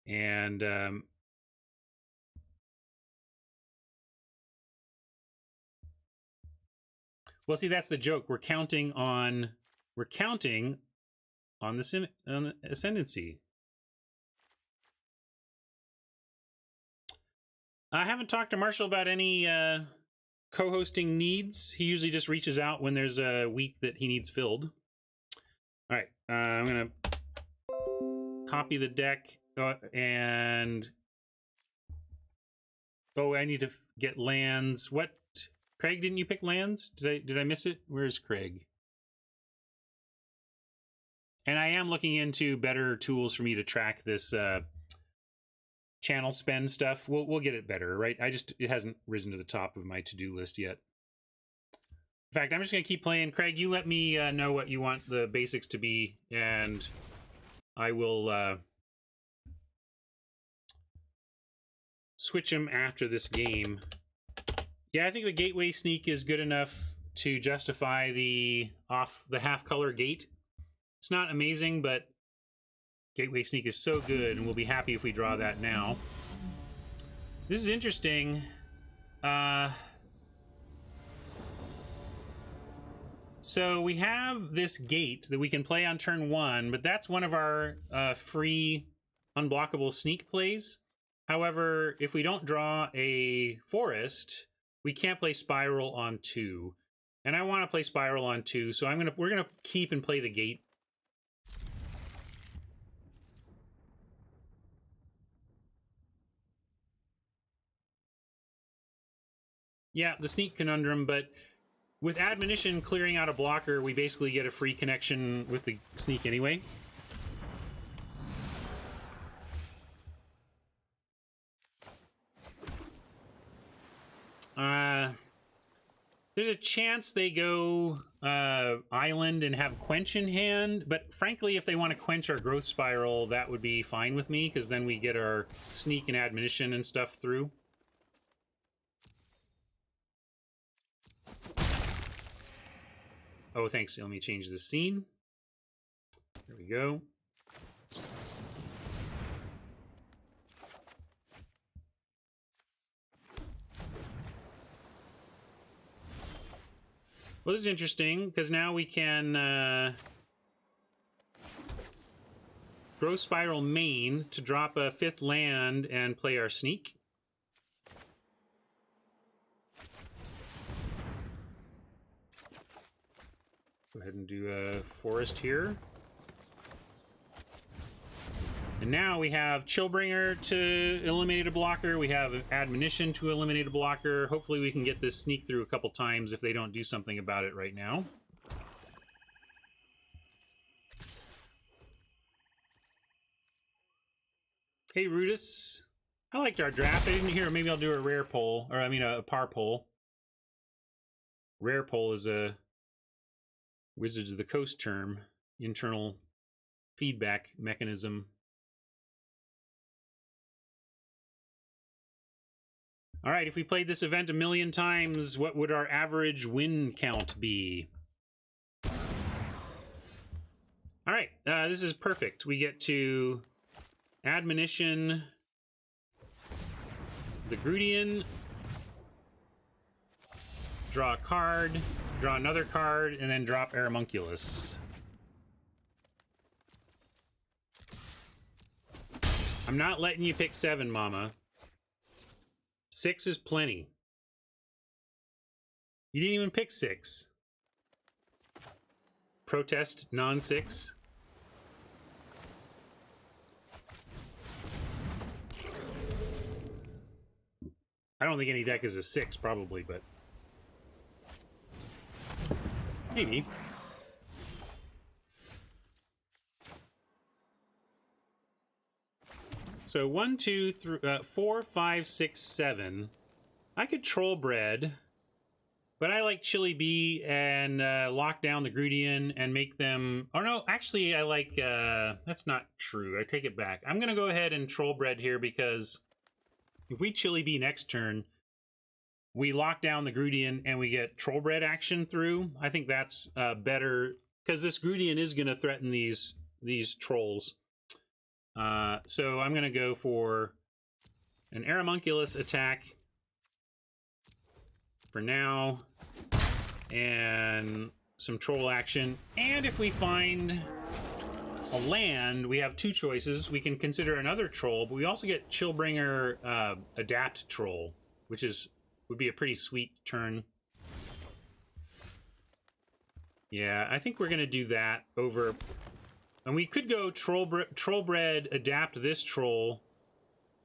And well, see, that's the joke. We're counting on the Ascendancy. I haven't talked to Marshall about any co-hosting needs. He usually just reaches out when there's a week that he needs filled. All right, I'm gonna copy the deck and I need to get lands. What, Craig? Didn't you pick lands? Did I miss it? Where's Craig? And I am looking into better tools for me to track this channel spend stuff. We'll get it better, right? It hasn't risen to the top of my to-do list yet. In fact, I'm just gonna keep playing. Craig, you let me know what you want the basics to be, and I will switch them after this game. Yeah, I think the Gateway Sneak is good enough to justify the half-color gate. It's not amazing, but Gateway Sneak is so good, and we'll be happy if we draw that now. This is interesting. So we have this gate that we can play on turn 1, but that's one of our free unblockable sneak plays. However, if we don't draw a forest, we can't play Spiral on 2. And I want to play Spiral on 2, so we're gonna keep and play the gate. Yeah, the sneak conundrum, but with Admonition clearing out a blocker, we basically get a free connection with the sneak anyway. There's a chance they go Island and have Quench in hand, but frankly, if they want to quench our Growth Spiral, that would be fine with me, because then we get our sneak and Admonition and stuff through. Oh, thanks. Let me change the scene. There we go. Well, this is interesting, because now we can Growth Spiral main to drop a 5th land and play our sneak. Go ahead and do a forest here. And now we have Chillbringer to eliminate a blocker. We have Admonition to eliminate a blocker. Hopefully we can get this sneak through a couple times if they don't do something about it right now. Hey, Rudis. I liked our draft. I didn't hear. Maybe I'll do a rare poll. Or, I mean, a par poll. Rare poll is a Wizards of the Coast term. Internal feedback mechanism. All right, if we played this event 1,000,000 times, what would our average win count be? All right, this is perfect. We get to Admonition, the Grudian, draw a card, draw another card, and then drop Aramunculus. I'm not letting you pick 7, Mama. 6 is plenty. You didn't even pick 6. Protest non-6. I don't think any deck is a 6, probably, but maybe. So 1, 2, 3, 4, 5, 6, 7. I could Trollbred, but I like Chili Bee and lock down the Grudian and make them. Oh no, actually, I like. That's not true. I take it back. I'm gonna go ahead and Trollbred here because if we Chili Bee next turn, we lock down the Grudian and we get Trollbred action through. I think that's better because this Grudian is gonna threaten these trolls. So I'm going to go for an Aramunculus attack for now, and some troll action. And if we find a land, we have 2 choices. We can consider another troll, but we also get Chillbringer Adapt Troll, which would be a pretty sweet turn. Yeah, I think we're going to do that over. And we could go Trollbred, adapt this troll,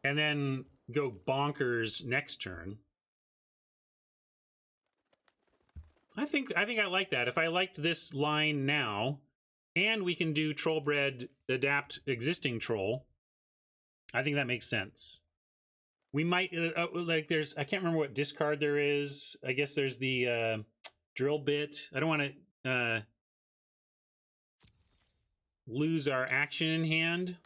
and then go bonkers next turn. I think I like that. If I liked this line now, and we can do Trollbred, adapt existing troll, I think that makes sense. We might like there's I can't remember what discard there is. I guess there's the drill bit. I don't want to. Lose our action in hand.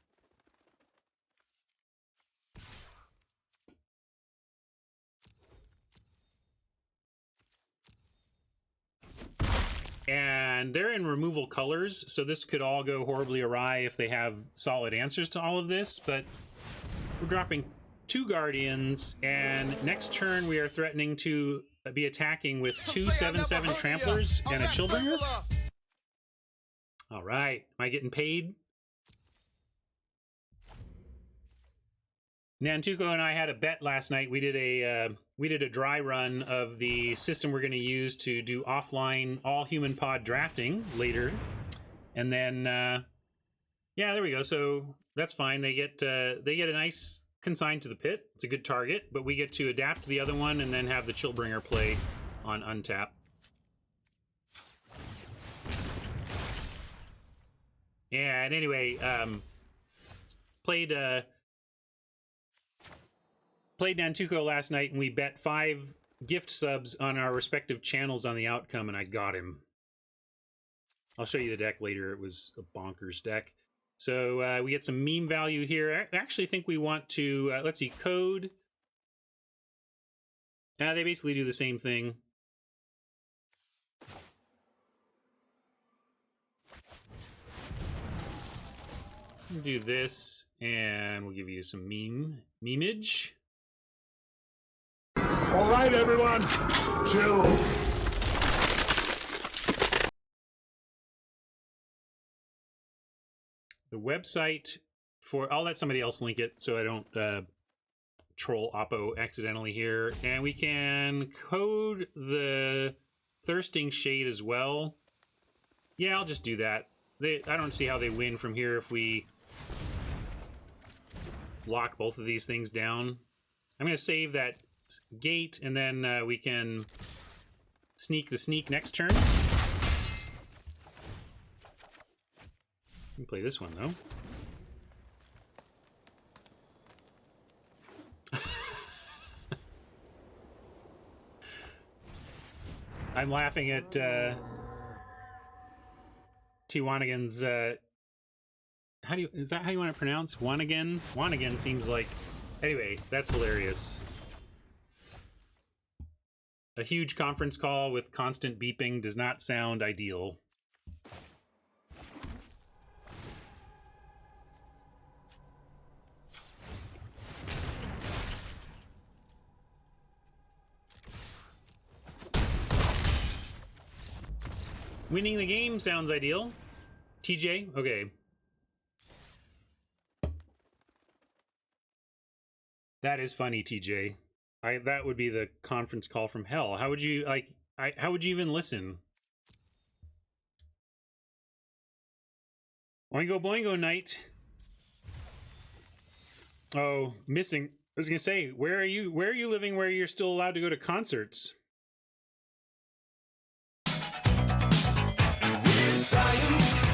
And they're in removal colors, so this could all go horribly awry if they have solid answers to all of this, but we're dropping 2 Guardians, and next turn we are threatening to be attacking with 2 7/7 Tramplers and a Chillbringer. All right, am I getting paid? Nantuko and I had a bet last night. We did a dry run of the system we're going to use to do offline all human pod drafting later, and then yeah, there we go. So that's fine. They get a nice consign to the pit. It's a good target, but we get to adapt the other one and then have the Chillbringer play on untap. Yeah, and anyway, played Nantuko last night, and we bet 5 gift subs on our respective channels on the outcome, and I got him. I'll show you the deck later. It was a bonkers deck. So we get some meme value here. I actually think we want to, let's see, code. They basically do the same thing. We'll do this, and we'll give you some memeage. All right, everyone, chill. The website for, I'll let somebody else link it so I don't troll Oppo accidentally here. And we can code the thirsting shade as well. Yeah, I'll just do that. I don't see how they win from here if we lock both of these things down. I'm going to save that gate, and then we can sneak the sneak next turn. We can play this one, though. I'm laughing at T-Wanigan's, is that how you want to pronounce Wanigan? Wanigan seems like, anyway, that's hilarious. A huge conference call with constant beeping does not sound ideal. Winning the game sounds ideal. TJ? Okay. That is funny, TJ. That would be the conference call from hell. How would you, like, how would you even listen? Oingo boingo night. Oh, missing. I was gonna say, where are you living where you're still allowed to go to concerts? Science.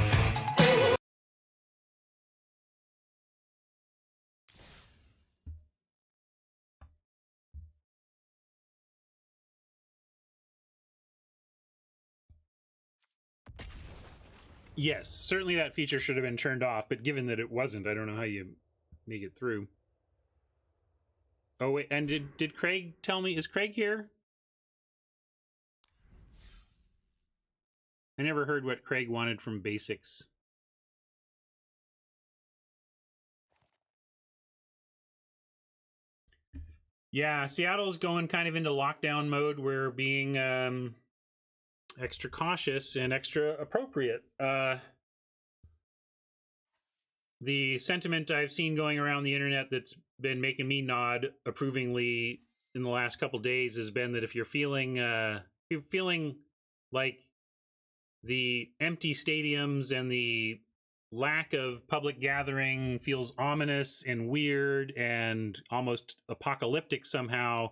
Yes, certainly that feature should have been turned off, but given that it wasn't, I don't know how you make it through. Oh wait, and did Craig tell me, is Craig here? I never heard what Craig wanted from Basics. Yeah, Seattle's going kind of into lockdown mode. We're being extra cautious and extra appropriate. The sentiment I've seen going around the internet that's been making me nod approvingly in the last couple days has been that if you're feeling like the empty stadiums and the lack of public gathering feels ominous and weird and almost apocalyptic somehow,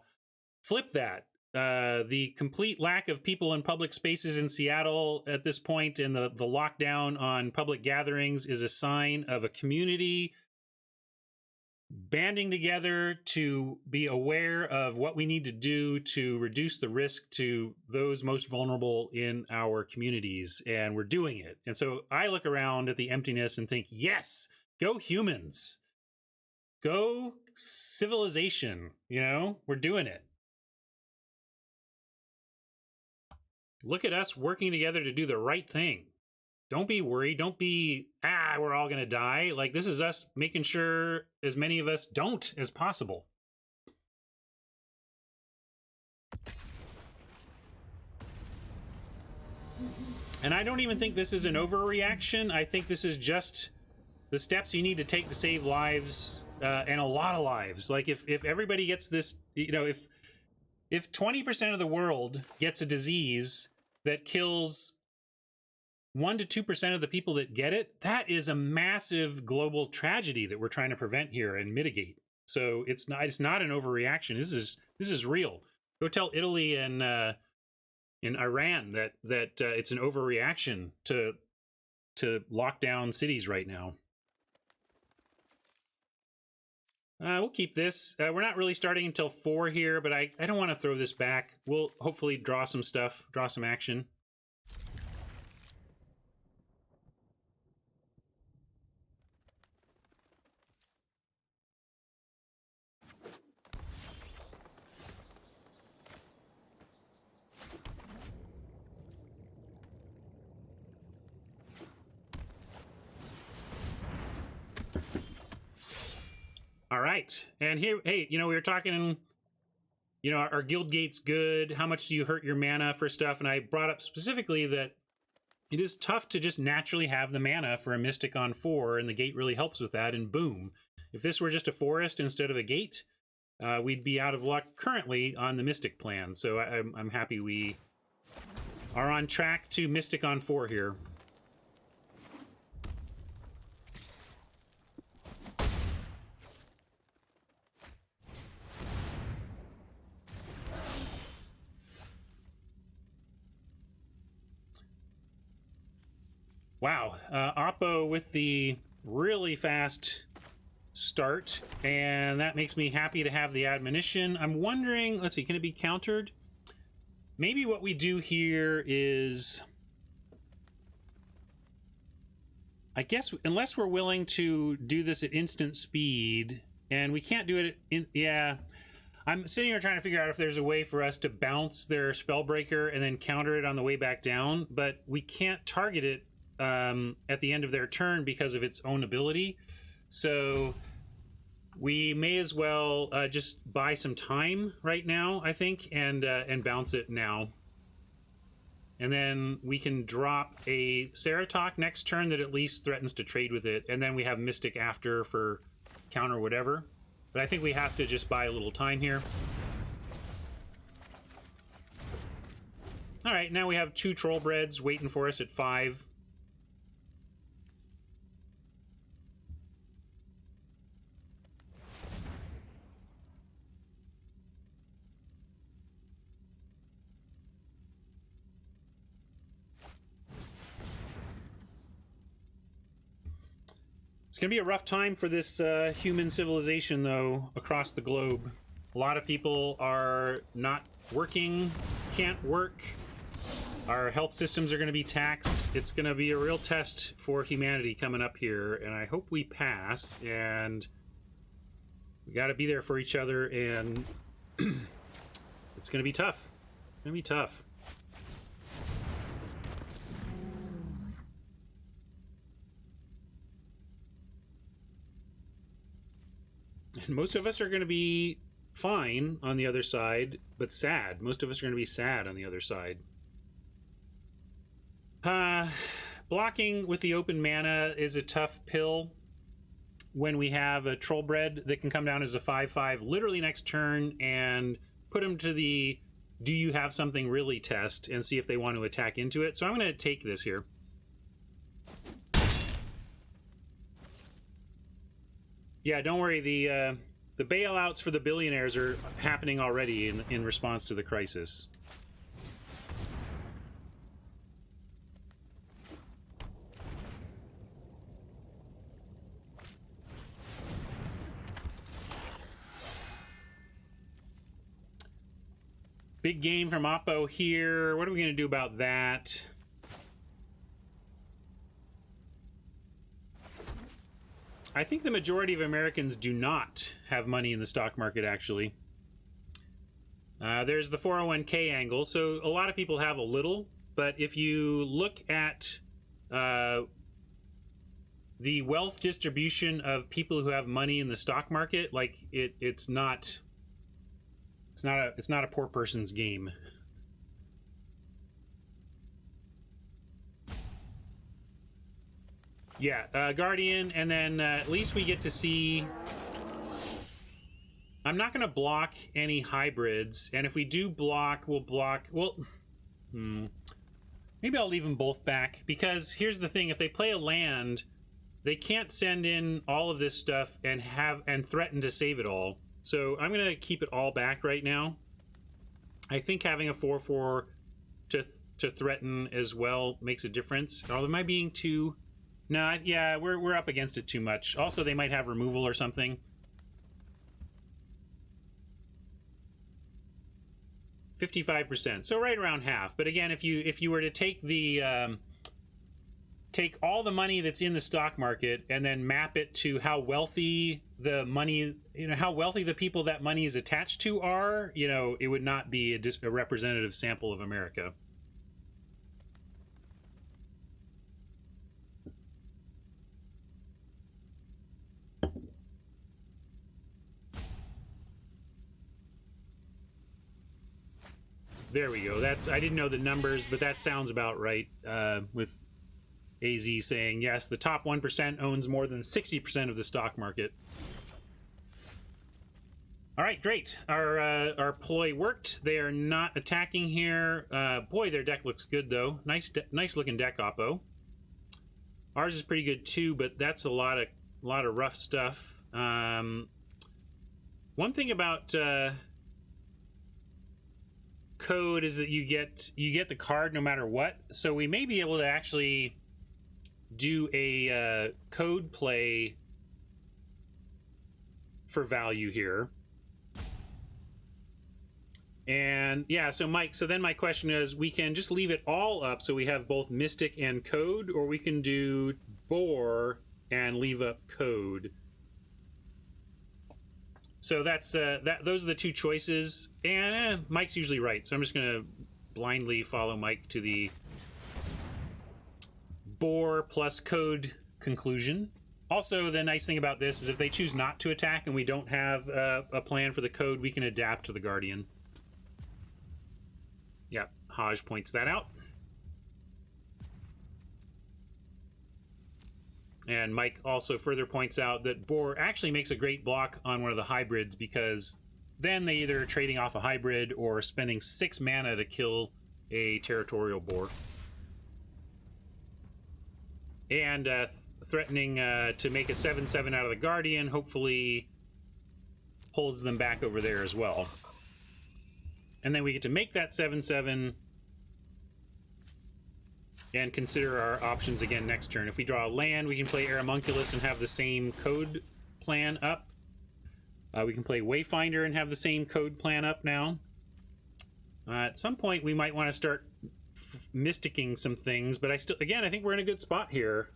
flip that. The complete lack of people in public spaces in Seattle at this point and the lockdown on public gatherings is a sign of a community banding together to be aware of what we need to do to reduce the risk to those most vulnerable in our communities. And we're doing it. And so I look around at the emptiness and think, yes, go humans. Go civilization. You know, we're doing it. Look at us working together to do the right thing. Don't be worried. Don't be, we're all going to die. Like, this is us making sure as many of us don't as possible. And I don't even think this is an overreaction. I think this is just the steps you need to take to save lives, and a lot of lives. Like, if everybody gets this, you know, if 20% of the world gets a disease that kills 1 to 2% of the people that get it, that is a massive global tragedy that we're trying to prevent here and mitigate. So it's not an overreaction. This is real. Go tell Italy and in Iran that it's an overreaction to lock down cities right now. We'll keep this. We're not really starting until 4 here, but I don't want to throw this back. We'll hopefully draw some stuff, draw some action. All right. And here, hey, we were talking, our guild gate's good. How much do you hurt your mana for stuff? And I brought up specifically that it is tough to just naturally have the mana for a Mystic on 4, and the gate really helps with that, and boom. If this were just a forest instead of a gate, we'd be out of luck currently on the Mystic plan. So I'm happy we are on track to Mystic on 4 here. Wow, Oppo with the really fast start, and that makes me happy to have the admonition. I'm wondering, let's see, can it be countered? Maybe what we do here is, I guess, unless we're willing to do this at instant speed, and we can't do it yeah. I'm sitting here trying to figure out if there's a way for us to bounce their Spellbreaker and then counter it on the way back down, but we can't target it at the end of their turn because of its own ability. So we may as well just buy some time right now, I think, and bounce it now. And then we can drop a Ceratok next turn that at least threatens to trade with it, and then we have Mystic after for counter whatever. But I think we have to just buy a little time here. All right, now we have 2 Trollbreds waiting for us at 5. It's going to be a rough time for this human civilization, though, across the globe. A lot of people are not working, can't work. Our health systems are going to be taxed. It's going to be a real test for humanity coming up here, and I hope we pass, and we got to be there for each other, and it's going to be tough. It's going to be tough. And most of us are going to be fine on the other side, but sad. Most of us are going to be sad on the other side. Blocking with the open mana is a tough pill when we have a Trollbred that can come down as a 5/5 literally next turn and put them to the do you have something really test and see if they want to attack into it. So I'm going to take this here. Yeah, don't worry. The bailouts for the billionaires are happening already in response to the crisis. Big game from Oppo here. What are we going to do about that? I think the majority of Americans do not have money in the stock market, actually. There's the 401k angle. So a lot of people have a little, but if you look at the wealth distribution of people who have money in the stock market, like it's not a poor person's game. Yeah, Guardian, and then at least we get to see... I'm not going to block any hybrids, and if we do block, we'll block... Well, maybe I'll leave them both back, because here's the thing, if they play a land, they can't send in all of this stuff and threaten to save it all. So I'm going to keep it all back right now. I think having a 4/4 to threaten as well makes a difference. Or am I being too... No, yeah, we're up against it too much. Also, they might have removal or something. 55%, so right around half. But again, if you were to take the take all the money that's in the stock market and then map it to how wealthy the money, how wealthy the people that money is attached to are, it would not be a representative sample of America. There we go. I didn't know the numbers, but that sounds about right. With AZ saying, yes, the top 1% owns more than 60% of the stock market. All right, great. Our ploy worked. They are not attacking here. Boy, their deck looks good, though. Nice looking deck, Oppo. Ours is pretty good, too, but that's a lot of rough stuff. One thing about code is that you get the card no matter what, so we may be able to actually do a code play for value here. And yeah, so Mike, so then my question is, we can just leave it all up so we have both Mystic and Code, or we can do Boar and leave up Code. So that's those are the two choices, and Mike's usually right, so I'm just gonna blindly follow Mike to the Boar plus Code conclusion. Also, the nice thing about this is if they choose not to attack and we don't have a plan for the Code, we can adapt to the Guardian. Yep, Haj points that out. And Mike also further points out that Boar actually makes a great block on one of the hybrids, because then they either are trading off a hybrid or spending 6 mana to kill a territorial Boar. And threatening to make a 7/7 out of the Guardian hopefully holds them back over there as well. And then we get to make that 7/7 and consider our options again next turn. If we draw a land, we can play Aramunculus and have the same code plan up. We can play Wayfinder and have the same code plan up now. At some point, we might want to start mysticking some things, but I think we're in a good spot here.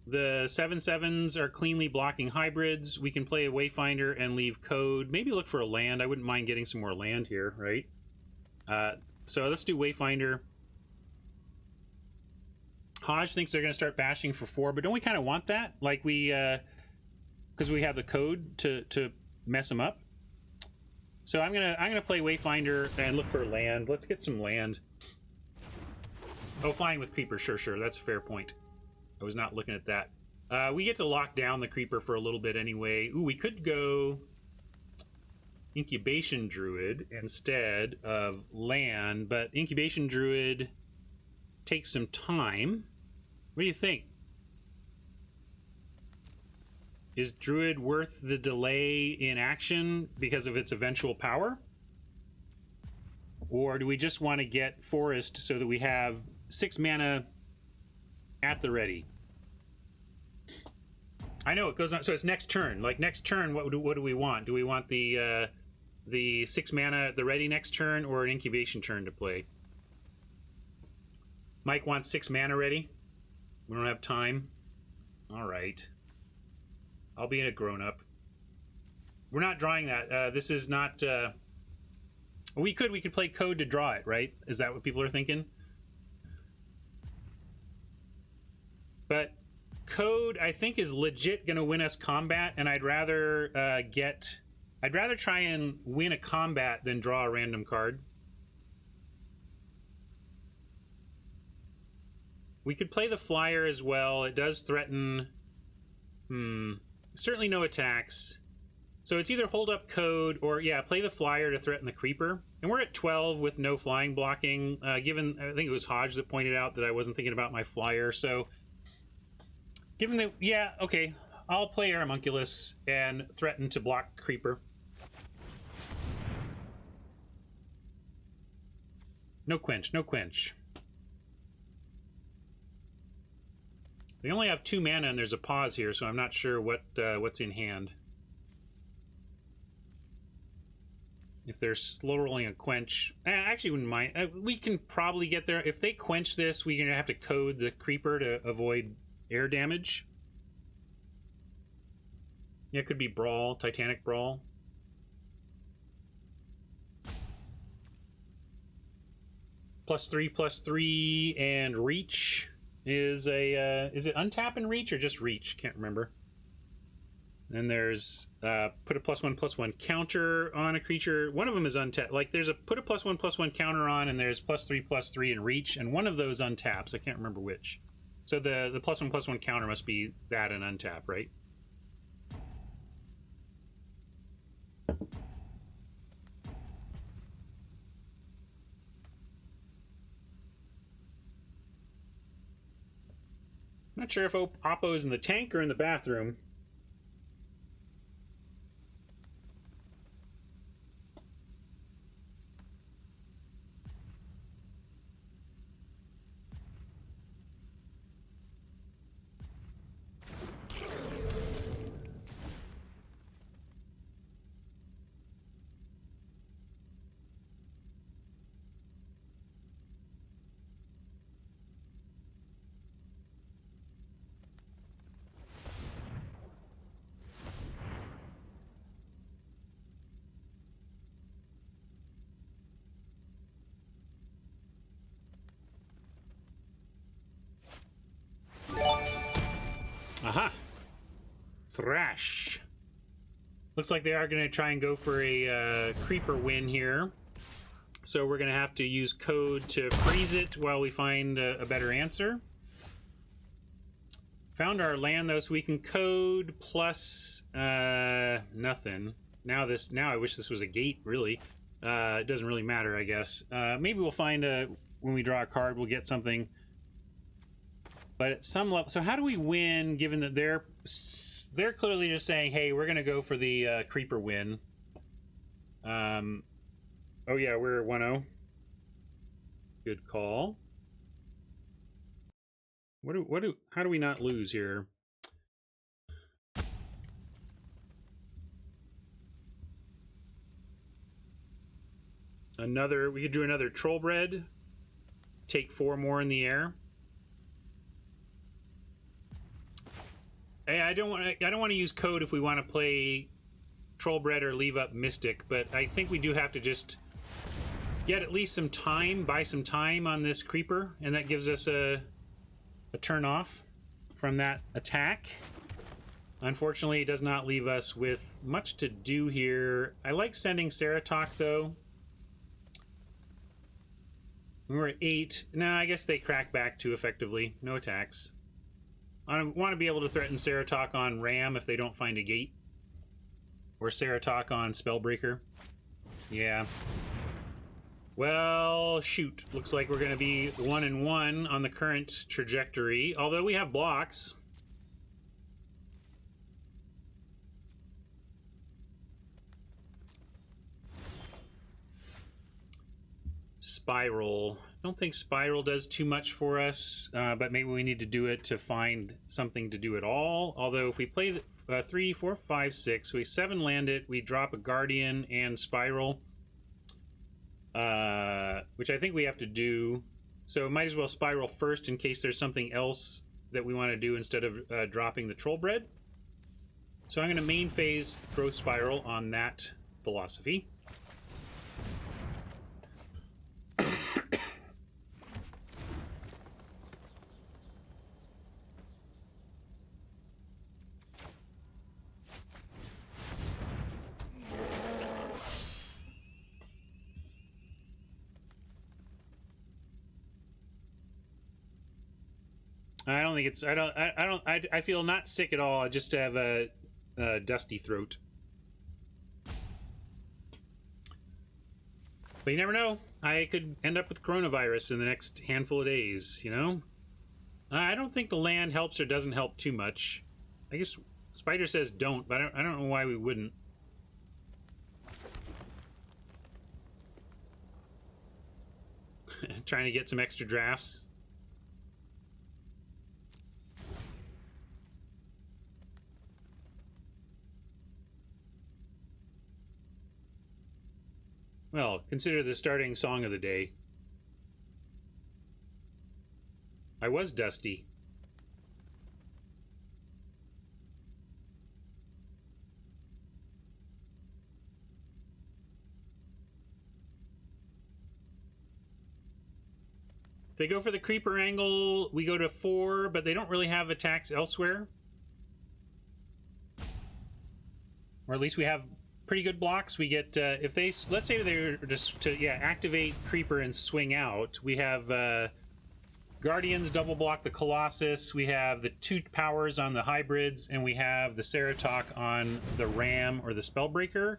The 7/7s are cleanly blocking hybrids. We can play a Wayfinder and leave Code. Maybe look for a land. I wouldn't mind getting some more land here, right? So let's do Wayfinder. Haj thinks they're going to start bashing for 4, but don't we kind of want that? Like because we have the Code to mess them up. So I'm gonna play Wayfinder and look for land. Let's get some land. Oh, flying with Creeper, sure, that's a fair point. I was not looking at that. We get to lock down the Creeper for a little bit anyway. Ooh, we could go Incubation Druid instead of land, but Incubation Druid takes some time. What do you think? Is Druid worth the delay in action because of its eventual power? Or do we just want to get Forest so that we have 6 mana at the ready? I know it goes on, so it's next turn. Like next turn, what do we want? Do we want the 6 mana at the ready next turn, or an incubation turn to play? Mike wants 6 mana ready. We don't have time. All right. I'll be a grown-up. We're not drawing that. This is not... we could play Code to draw it, right? Is that what people are thinking? But Code, I think, is legit going to win us combat, and I'd rather try and win a combat than draw a random card. We could play the Flyer as well. It does threaten... Certainly no attacks. So it's either hold up Code or, yeah, play the Flyer to threaten the Creeper. And we're at 12 with no flying blocking, given, I think it was Hodge that pointed out that I wasn't thinking about my Flyer. So, given that, yeah, okay, I'll play Aramunculus and threaten to block Creeper. No quench, no quench. They only have 2 mana and there's a pause here, so I'm not sure what's in hand. If they're slow rolling a quench, I actually wouldn't mind. We can probably get there. If they quench this, we're gonna have to code the Creeper to avoid air damage. Yeah, it could be Brawl, Titanic Brawl. +3/+3 and Reach is a is it untap and Reach or just Reach? Can't remember. And there's put a +1/+1 counter on a creature. One of them is untapped. Like there's a put a +1/+1 counter on, and there's +3/+3 in reach, and one of those untaps. I can't remember which. So the +1/+1 counter must be that and untap, right? Not sure if Oppo's in the tank or in the bathroom. Aha! Thrash. Looks like they are going to try and go for a creeper win here. So we're going to have to use code to freeze it while we find a better answer. Found our land though, so we can code plus nothing. Now I wish this was a gate, really. It doesn't really matter, I guess. Maybe we'll find when we draw a card, we'll get something. But at some level, so how do we win given that they're clearly just saying, hey, we're going to go for the creeper win. Oh yeah, we're at 1-0. Good call. How do we not lose here? We could do another Trollbred. Take 4 more in the air. Hey, I don't want to use code if we want to play Trollbred or leave up Mystic, but I think we do have to just get at least some time, buy some time on this creeper, and that gives us a turn off from that attack. Unfortunately, it does not leave us with much to do here. I like sending Ceratok, though. We're at 8. Nah, I guess they crack back too effectively. No attacks. I want to be able to threaten Ceratok on Ram if they don't find a gate. Or Ceratok on Spellbreaker. Yeah. Well, shoot. Looks like we're going to be 1-1 on the current trajectory. Although we have blocks. Spiral. Don't think Spiral does too much for us, but maybe we need to do it to find something to do at all. Although if we play 3, 4, 5, 6, we 7 land it, we drop a Guardian and Spiral, which I think we have to do. So might as well Spiral first in case there's something else that we want to do instead of dropping the Trollbred. So I'm going to main phase Growth Spiral on that philosophy. I don't think it's. I feel not sick at all. I just have a dusty throat. But you never know. I could end up with coronavirus in the next handful of days. You know. I don't think the land helps or doesn't help too much. I guess Spider says don't, but I don't know why we wouldn't. Trying to get some extra drafts. Well, consider the starting song of the day. I was dusty. If they go for the creeper angle, we go to 4, but they don't really have attacks elsewhere. or at least we have pretty good blocks. We get if they, let's say they're just to activate Creeper and swing out. We have Guardians double block the Colossus. We have the 2 powers on the hybrids, and we have the Ceratok on the Ram or the Spellbreaker.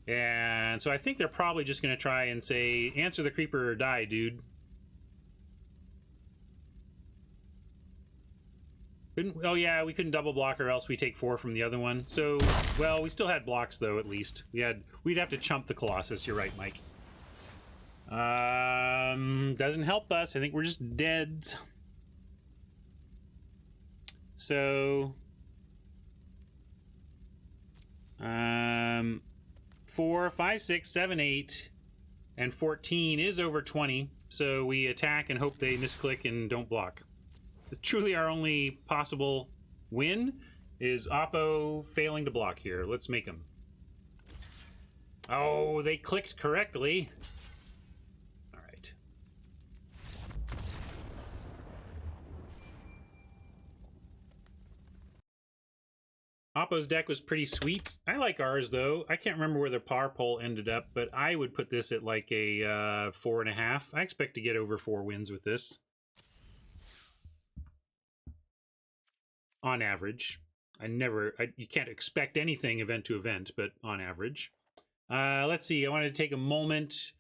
And so I think they're probably just going to try and say, answer the Creeper or die, dude. Oh yeah, we couldn't double block, or else we take 4 from the other one. So, well, we still had blocks though. At least we'd have to chump the Colossus. You're right, Mike. Doesn't help us. I think we're just dead. So, 4, 5, 6, 7, 8, and 14 is over 20. So we attack and hope they misclick and don't block. Truly, our only possible win is Oppo failing to block here. Let's make them. Oh, they clicked correctly. All right. Oppo's deck was pretty sweet. I like ours, though. I can't remember where the power poll ended up, but I would put this at like a 4.5. I expect to get over 4 wins with this. On average. You can't expect anything event to event, but on average. Let's see. I wanted to take a moment,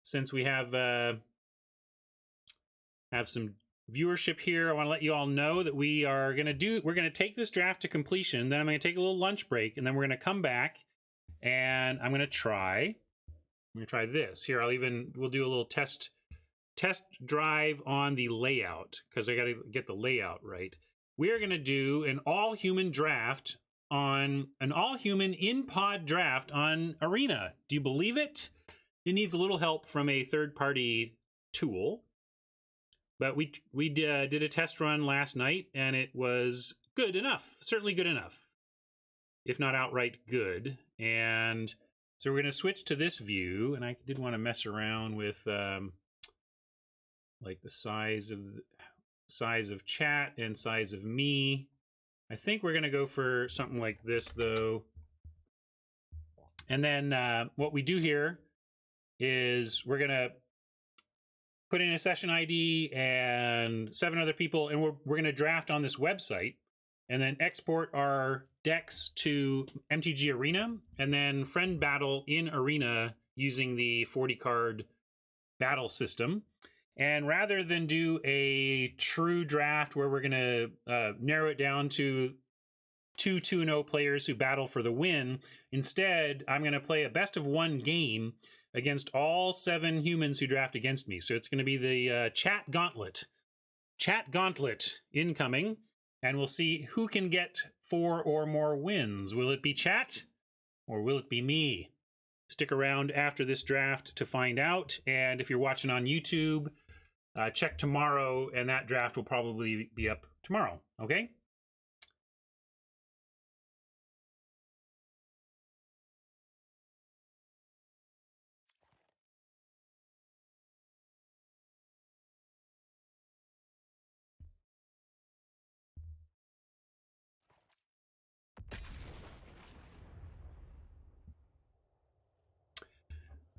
since we have some viewership here. I want to let you all know that we're going to take this draft to completion. Then I'm going to take a little lunch break, and then we're going to come back, and I'm going to try this. Here, we'll do a little test drive on the layout, because I got to get the layout right. We are going to do an all-human draft on an all-human in-pod draft on Arena. Do you believe it? It needs a little help from a third-party tool. But we did a test run last night, and it was good enough. Certainly good enough, if not outright good. And so we're going to switch to this view, and I did want to mess around with like the size of chat and size of me. I think we're going to go for something like this, though. And then what we do here is we're going to put in a session ID and 7 other people, and we're going to draft on this website, and then export our decks to MTG Arena, and then friend battle in Arena using the 40-card battle system. And rather than do a true draft where we're going to narrow it down to 2-2-0 players who battle for the win, instead, I'm going to play a best-of-1 game against all 7 humans who draft against me. So it's going to be the chat gauntlet. Chat gauntlet incoming, and we'll see who can get 4 or more wins. Will it be chat, or will it be me? Stick around after this draft to find out. And if you're watching on YouTube, check tomorrow, and that draft will probably be up tomorrow, okay?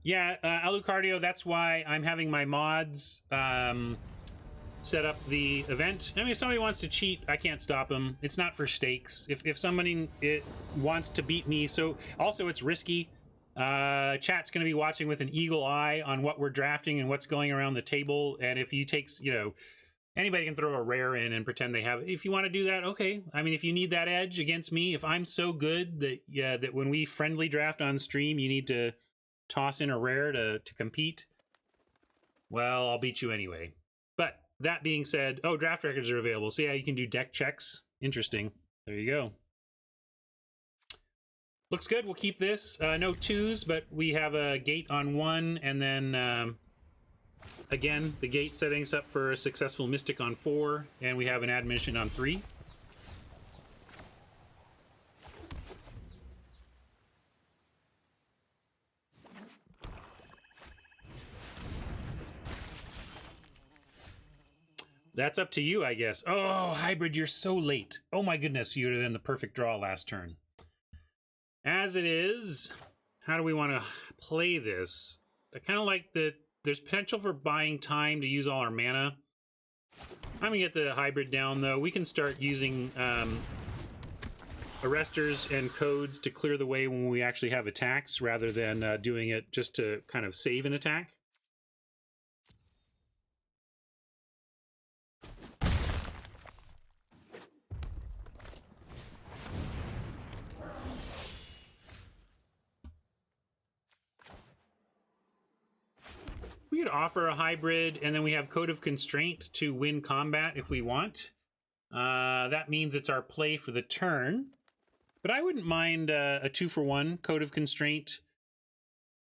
Yeah, Alucardio, that's why I'm having my mods set up the event. I mean, if somebody wants to cheat, I can't stop them. It's not for stakes. If somebody wants to beat me, so also it's risky. Chat's going to be watching with an eagle eye on what we're drafting and what's going around the table. And if you take, anybody can throw a rare in and pretend they have it. If you want to do that, okay. I mean, if you need that edge against me, if I'm so good that when we friendly draft on stream, you need to toss in a rare to compete, well, I'll beat you anyway. But that being said, draft records are available. So yeah, you can do deck checks. Interesting. There you go. Looks good. We'll keep this. No 2s, but we have a gate on 1, and then again, the gate setting us up for a successful Mystic on 4, and we have an admission on 3. That's up to you, I guess. Oh, Hybrid, you're so late. Oh my goodness, you would have done the perfect draw last turn. As it is, how do we want to play this? I kind of like that there's potential for buying time to use all our mana. I'm going to get the hybrid down, though. We can start using arresters and codes to clear the way when we actually have attacks, rather than doing it just to kind of save an attack. We could offer a hybrid, and then we have Code of Constraint to win combat if we want. That means it's our play for the turn. But I wouldn't mind a 2-for-1 Code of Constraint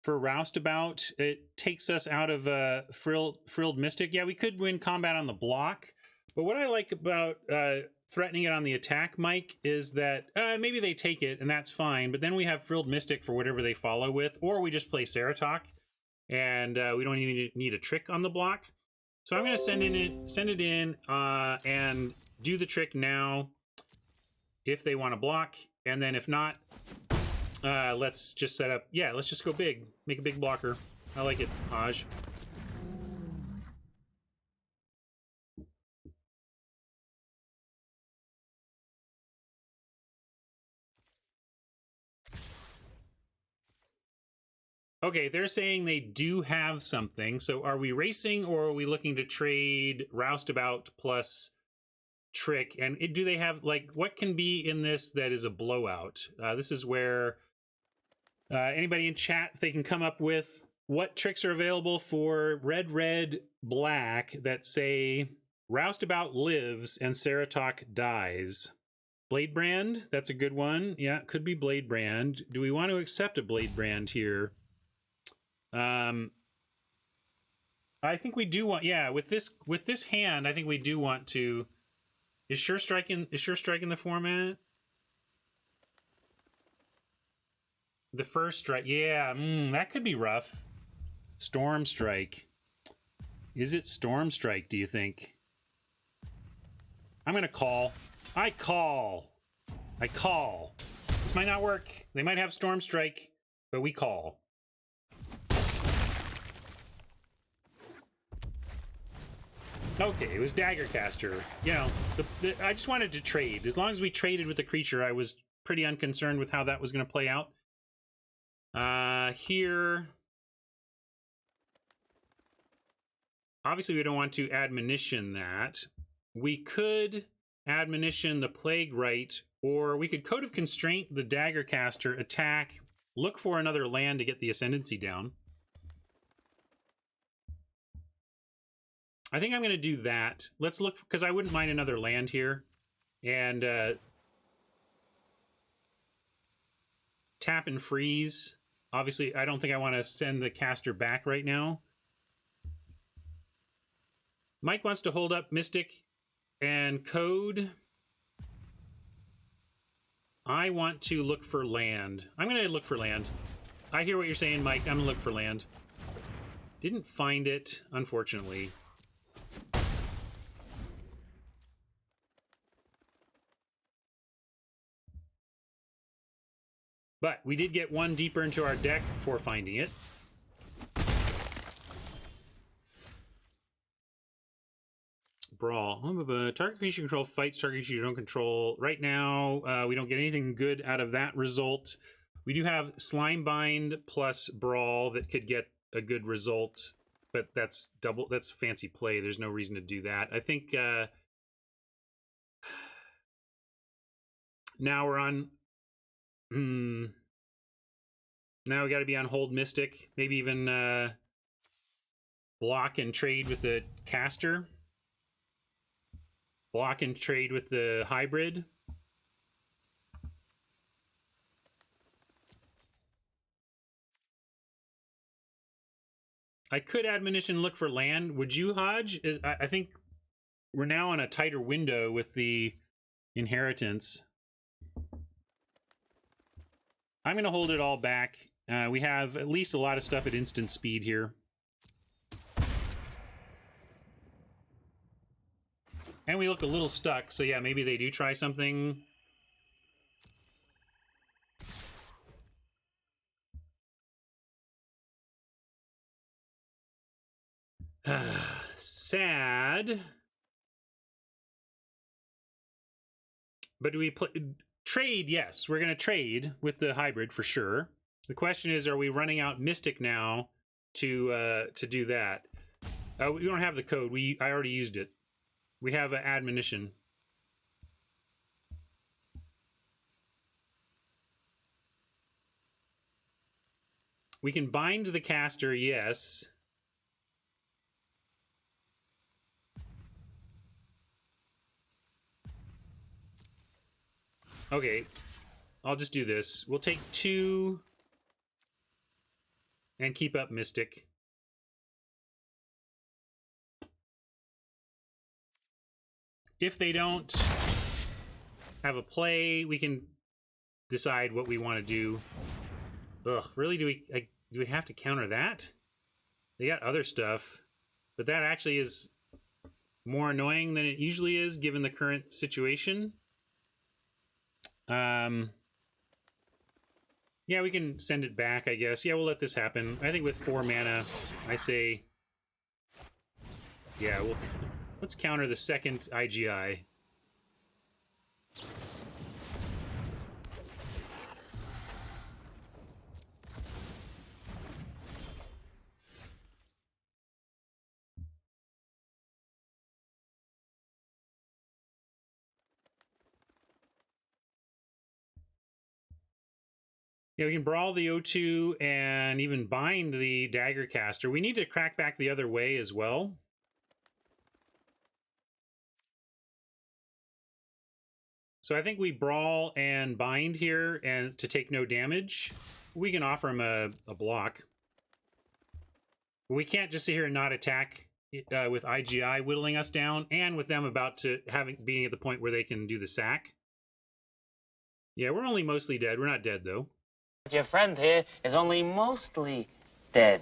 for Roustabout. It takes us out of Frilled Mystic. Yeah, we could win combat on the block. But what I like about threatening it on the attack, Mike, is that maybe they take it, and that's fine. But then we have Frilled Mystic for whatever they follow with. Or we just play Ceratok. And we don't even need a trick on the block. So I'm going to send it in and do the trick now if they want to block. And then if not, let's just set up. Yeah, let's just go big. Make a big blocker. I like it, Aj. Okay, they're saying they do have something. So are we racing, or are we looking to trade Roustabout plus trick? And do they have, like, what can be in this that is a blowout? This is where anybody in chat, if they can come up with what tricks are available for red, black that say Roustabout lives and Ceratok dies. Blade Brand, that's a good one. Yeah, it could be Blade Brand. Do we want to accept a Blade Brand here? I think we do want, yeah, with this hand, I think we do want to. Is Sure Strike in the format? The first strike, yeah, that could be rough. Storm Strike. Is it Storm Strike, do you think? I'm gonna call. I call. This might not work. They might have Storm Strike, but we call. Okay, it was Daggercaster. You know, I just wanted to trade. As long as we traded with the creature, I was pretty unconcerned with how that was going to play out. Here... Obviously, we don't want to admonition that. We could admonition the Plague Rite, or we could Code of Constraint the Daggercaster, attack, look for another land to get the Ascendancy down. I think I'm going to do that. Let's look, because I wouldn't mind another land here. And tap and freeze. Obviously, I don't think I want to send the caster back right now. Mike wants to hold up Mystic and Code. I want to look for land. I'm going to look for land. I hear what you're saying, Mike. I'm going to look for land. Didn't find it, unfortunately. But we did get one deeper into our deck before finding it. Brawl. Target creature you control fights target creature you don't control. Right now, we don't get anything good out of that result. We do have Slimebind plus Brawl that could get a good result, but that's fancy play. There's no reason to do that. I think now we're on... Now we got to be on Hold Mystic. Maybe even block and trade with the caster. Block and trade with the hybrid. I could admonition look for land. Would you, Hodge? I think we're now on a tighter window with the inheritance. I'm going to hold it all back. We have at least a lot of stuff at instant speed here. And we look a little stuck, so yeah, maybe they do try something. Sad. But do we trade? Yes, we're going to trade with the hybrid for sure. The question is, are we running out Mystic now to do that? We don't have the code. I already used it. We have an admonition. We can bind the caster, yes. Okay, I'll just do this. We'll take 2 and keep up Mystic. If they don't have a play, we can decide what we want to do. Ugh, really? Do we have to counter that? They got other stuff, but that actually is more annoying than it usually is given the current situation. Yeah, we can send it back, I guess. Yeah, we'll let this happen. I think with 4 mana, I say, yeah, let's counter the second IGI. Yeah, we can brawl the O2 and even bind the dagger caster. We need to crack back the other way as well. So I think we brawl and bind here and to take no damage. We can offer him a block. We can't just sit here and not attack with IGI whittling us down and with them about to being at the point where they can do the sack. Yeah, we're only mostly dead. We're not dead, though. Your friend here is only mostly dead.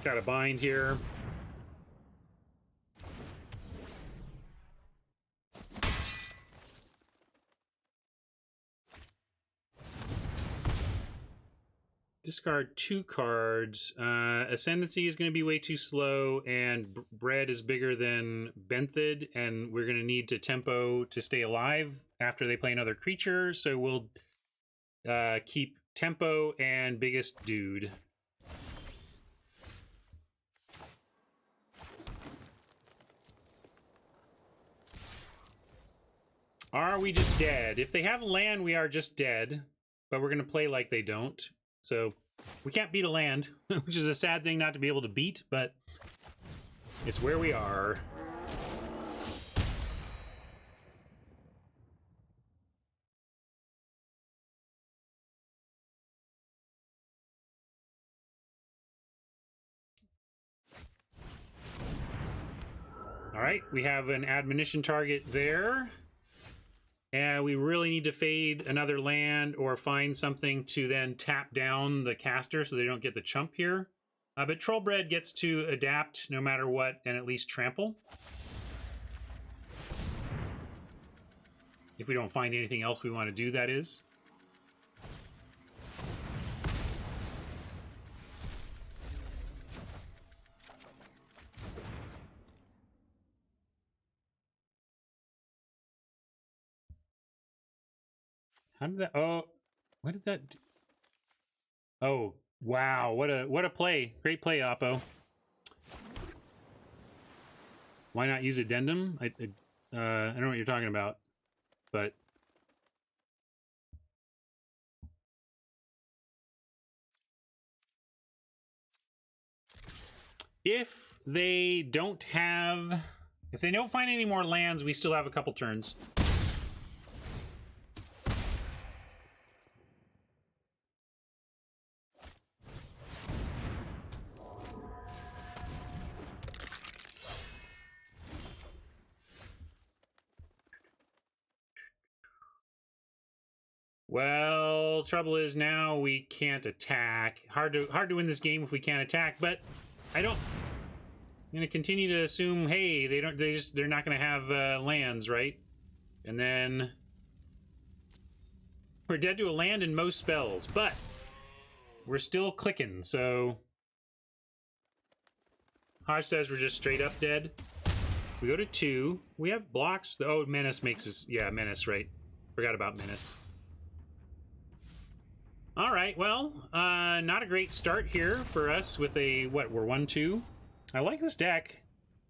Got a bind here. Discard 2 cards. Ascendancy is going to be way too slow, and Bread is bigger than Benthid, and we're going to need to tempo to stay alive after they play another creature, so we'll keep tempo and biggest dude. Are we just dead? If they have land, we are just dead, but we're going to play like they don't. So we can't beat a land, which is a sad thing not to be able to beat, but it's where we are. All right, we have an admonition target there. And we really need to fade another land or find something to then tap down the caster so they don't get the chump here. But Trollbred gets to adapt no matter what and at least trample. If we don't find anything else we want to do, that is. How did that? Oh, what did that do? Oh, wow! What a play! Great play, Oppo. Why not use addendum? I don't know what you're talking about, but if they don't find any more lands, we still have a couple turns. Well, trouble is now we can't attack. Hard to win this game if we can't attack, but I'm gonna continue to assume, hey, they're not gonna have lands, right? And then we're dead to a land in most spells, but we're still clicking, so Hodge says we're just straight up dead. We go to 2. We have blocks. Oh, Menace makes us... Yeah, Menace, right. Forgot about Menace. All right, well, not a great start here for us with a... What, we're 1-2? I like this deck.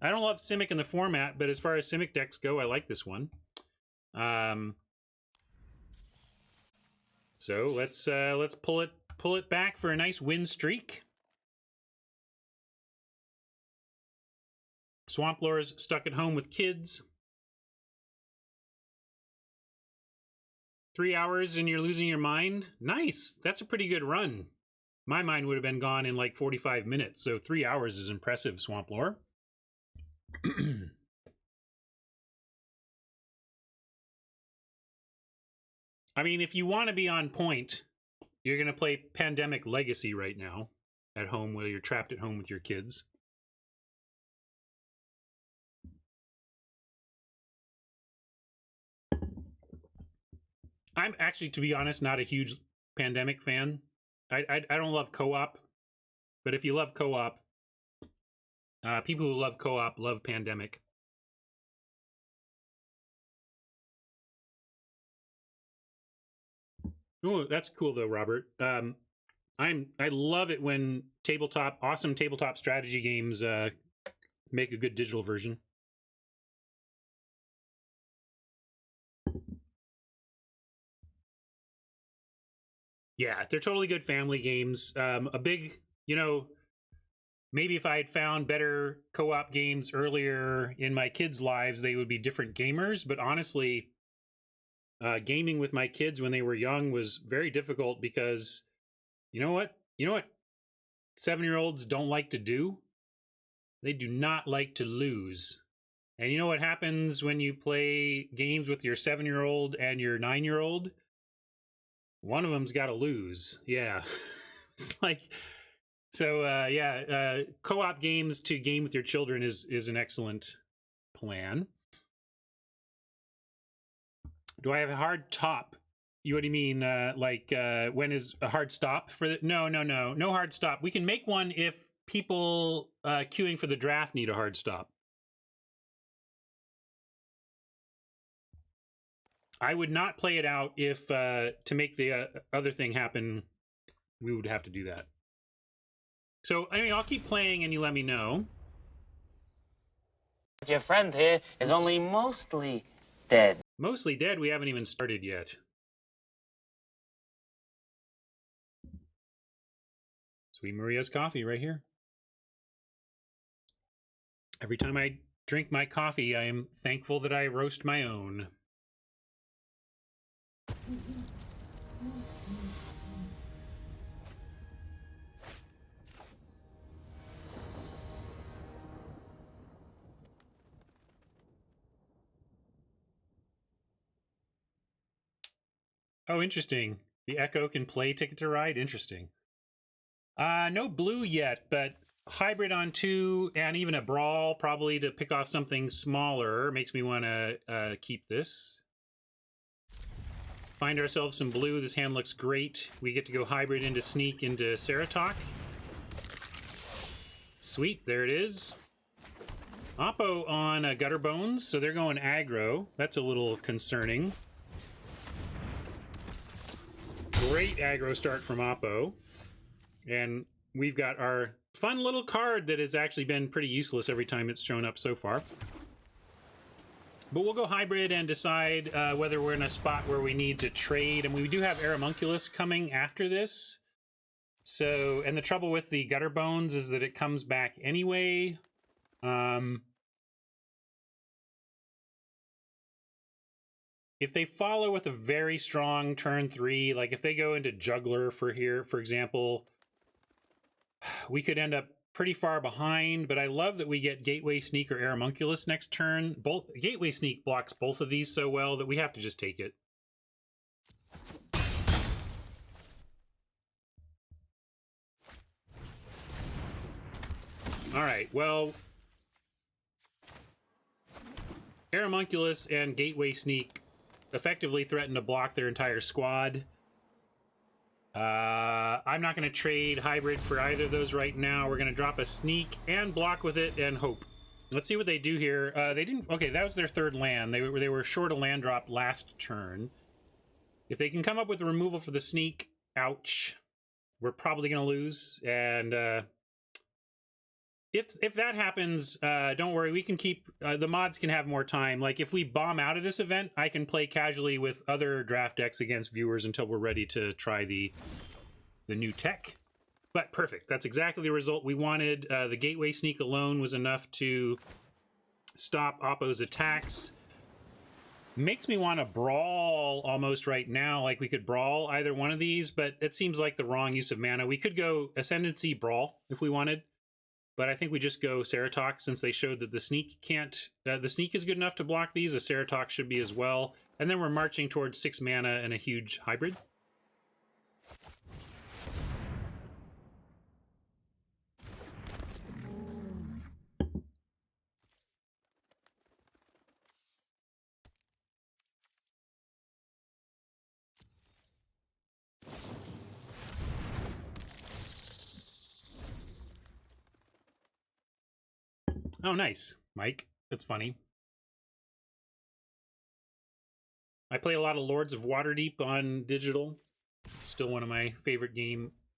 I don't love Simic in the format, but as far as Simic decks go, I like this one. So let's pull it back for a nice win streak. Swamp Lore's stuck at home with kids. 3 hours and you're losing your mind? Nice. That's a pretty good run. My mind would have been gone in like 45 minutes, so 3 hours is impressive, Swamp Lore. I mean, if you want to be on point, you're going to play Pandemic Legacy right now at home while you're trapped at home with your kids. I'm actually, to be honest, not a huge Pandemic fan. I don't love co-op, but if you love co-op, people who love co-op love Pandemic. Oh, that's cool though, Robert. I love it when awesome tabletop strategy games make a good digital version. Yeah, they're totally good family games. A big, maybe if I had found better co-op games earlier in my kids' lives, they would be different gamers. But honestly, gaming with my kids when they were young was very difficult because, you know what 7-year-olds don't like to do? They do not like to lose. And you know what happens when you play games with your 7-year-old and your 9-year-old? One of them's got to lose. Yeah. It's like, so co-op games to game with your children is an excellent plan. Do I have a hard top? What do you mean? When is a hard stop for the? No hard stop. We can make one if people queuing for the draft need a hard stop. I would not play it out if to make the other thing happen, we would have to do that. So anyway, I'll keep playing and you let me know. Your friend here is only mostly dead. Mostly dead? We haven't even started yet. Sweet Maria's coffee right here. Every time I drink my coffee, I am thankful that I roast my own. Oh, interesting. The Echo can play Ticket to Ride? Interesting. No blue yet, but hybrid on 2 and even a brawl probably to pick off something smaller makes me want to keep this. Find ourselves some blue. This hand looks great. We get to go hybrid into Sneak into Ceratok. Sweet, there it is. Oppo on Gutter Bones, so they're going aggro. That's a little concerning. Great aggro start from Oppo. And we've got our fun little card that has actually been pretty useless every time it's shown up so far. But we'll go hybrid and decide whether we're in a spot where we need to trade. And we do have Aramunculus coming after this. So, and the trouble with the Gutter Bones is that it comes back anyway. If they follow with a very strong turn 3, like if they go into Juggler for example, we could end up pretty far behind, but I love that we get Gateway Sneak or Aramunculus next turn. Gateway Sneak blocks both of these so well that we have to just take it. All right, well, Aramunculus and Gateway Sneak effectively threaten to block their entire squad. I'm not going to trade Hybrid for either of those right now. We're going to drop a Sneak and block with it and hope. Let's see what they do here. They didn't... Okay, that was their third land. They were short a land drop last turn. If they can come up with a removal for the Sneak, ouch. We're probably going to lose. And if that happens, don't worry. We can keep... the mods can have more time. Like, if we bomb out of this event, I can play casually with other draft decks against viewers until we're ready to try the new tech. But perfect. That's exactly the result we wanted. The Gateway Sneak alone was enough to stop Oppo's attacks. Makes me want to brawl almost right now. Like, we could brawl either one of these, but it seems like the wrong use of mana. We could go Ascendancy Brawl if we wanted, but I think we just go Ceratox since they showed that the Sneak can't... the Sneak is good enough to block these. A Ceratox should be as well. And then we're marching towards 6 mana and a huge hybrid. Oh, nice, Mike. That's funny. I play a lot of Lords of Waterdeep on digital. Still one of my favorite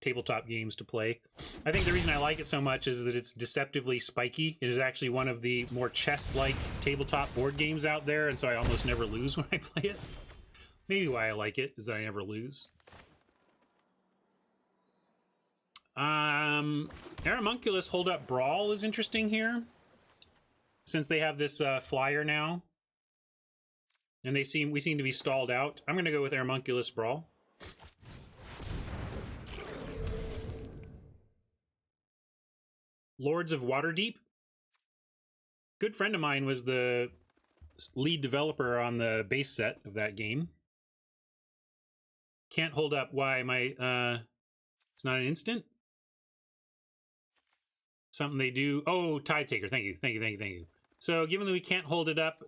tabletop games to play. I think the reason I like it so much is that it's deceptively spiky. It is actually one of the more chess-like tabletop board games out there, and so I almost never lose when I play it. Maybe why I like it is that I never lose. Aramunculus Hold Up Brawl is interesting here, since they have this flyer now, and we seem to be stalled out. I'm going to go with Aramunculus Brawl. Lords of Waterdeep. Good friend of mine was the lead developer on the base set of that game. Can't hold up. Why? It's not an instant? Something they do. Oh, Tide Taker. Thank you. Thank you. Thank you. Thank you. So given that we can't hold it up,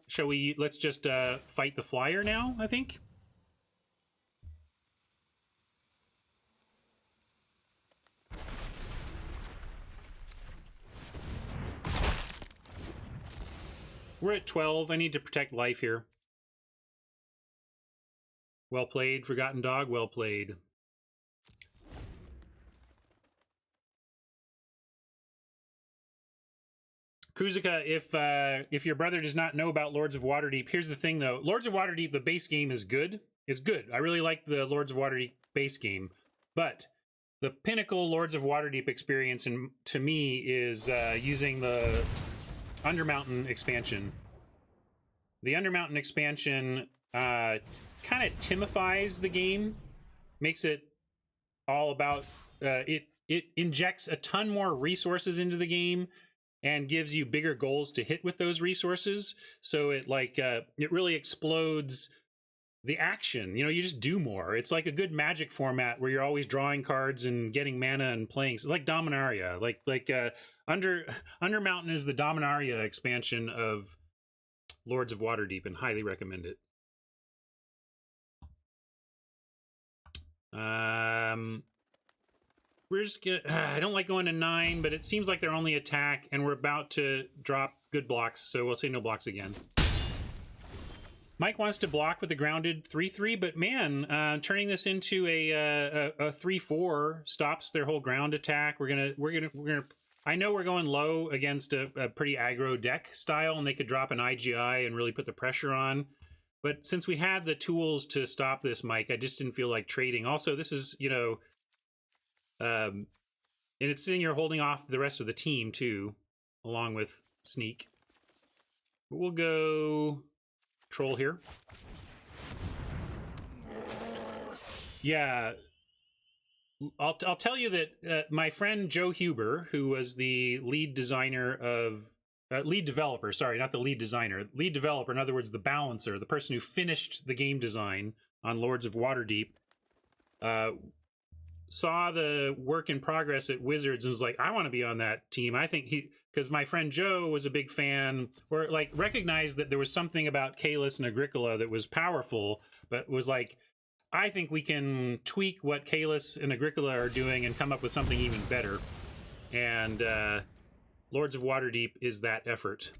let's just fight the flyer now, I think. We're at 12. I need to protect life here. Well played, Forgotten Dog. Well played. Kruzika, if your brother does not know about Lords of Waterdeep, here's the thing though. Lords of Waterdeep, the base game is good. It's good. I really like the Lords of Waterdeep base game. But the pinnacle Lords of Waterdeep experience, to me, is using the Undermountain expansion. The Undermountain expansion kind of Timifies the game. Makes it all about... it injects a ton more resources into the game and gives you bigger goals to hit with those resources. So it it really explodes the action. You know, you just do more. It's like a good Magic format where you're always drawing cards and getting mana and playing. So like Dominaria, Undermountain is the Dominaria expansion of Lords of Waterdeep, and highly recommend it. We're just gonna... I don't like going to 9, but it seems like their only attack, and we're about to drop good blocks, so we'll say no blocks again. Mike wants to block with the grounded 3/3, but man, turning this into a 3/4 stops their whole ground attack. We're gonna. I know we're going low against a pretty aggro deck style, and they could drop an IGI and really put the pressure on. But since we had the tools to stop this, Mike, I just didn't feel like trading. Also, this is, you know, and it's sitting here holding off the rest of the team too, along with Sneak. But we'll go Troll here. Yeah, I'll tell you that my friend Joe Huber, who was the lead designer of lead developer, sorry, not the lead designer, lead developer, in other words, the balancer, the person who finished the game design on Lords of Waterdeep, saw the work in progress at Wizards and was like, I want to be on that team. I think because my friend Joe was a big fan, or like recognized that there was something about Kalis and Agricola that was powerful, but was like, I think we can tweak what Kalis and Agricola are doing and come up with something even better. And Lords of Waterdeep is that effort.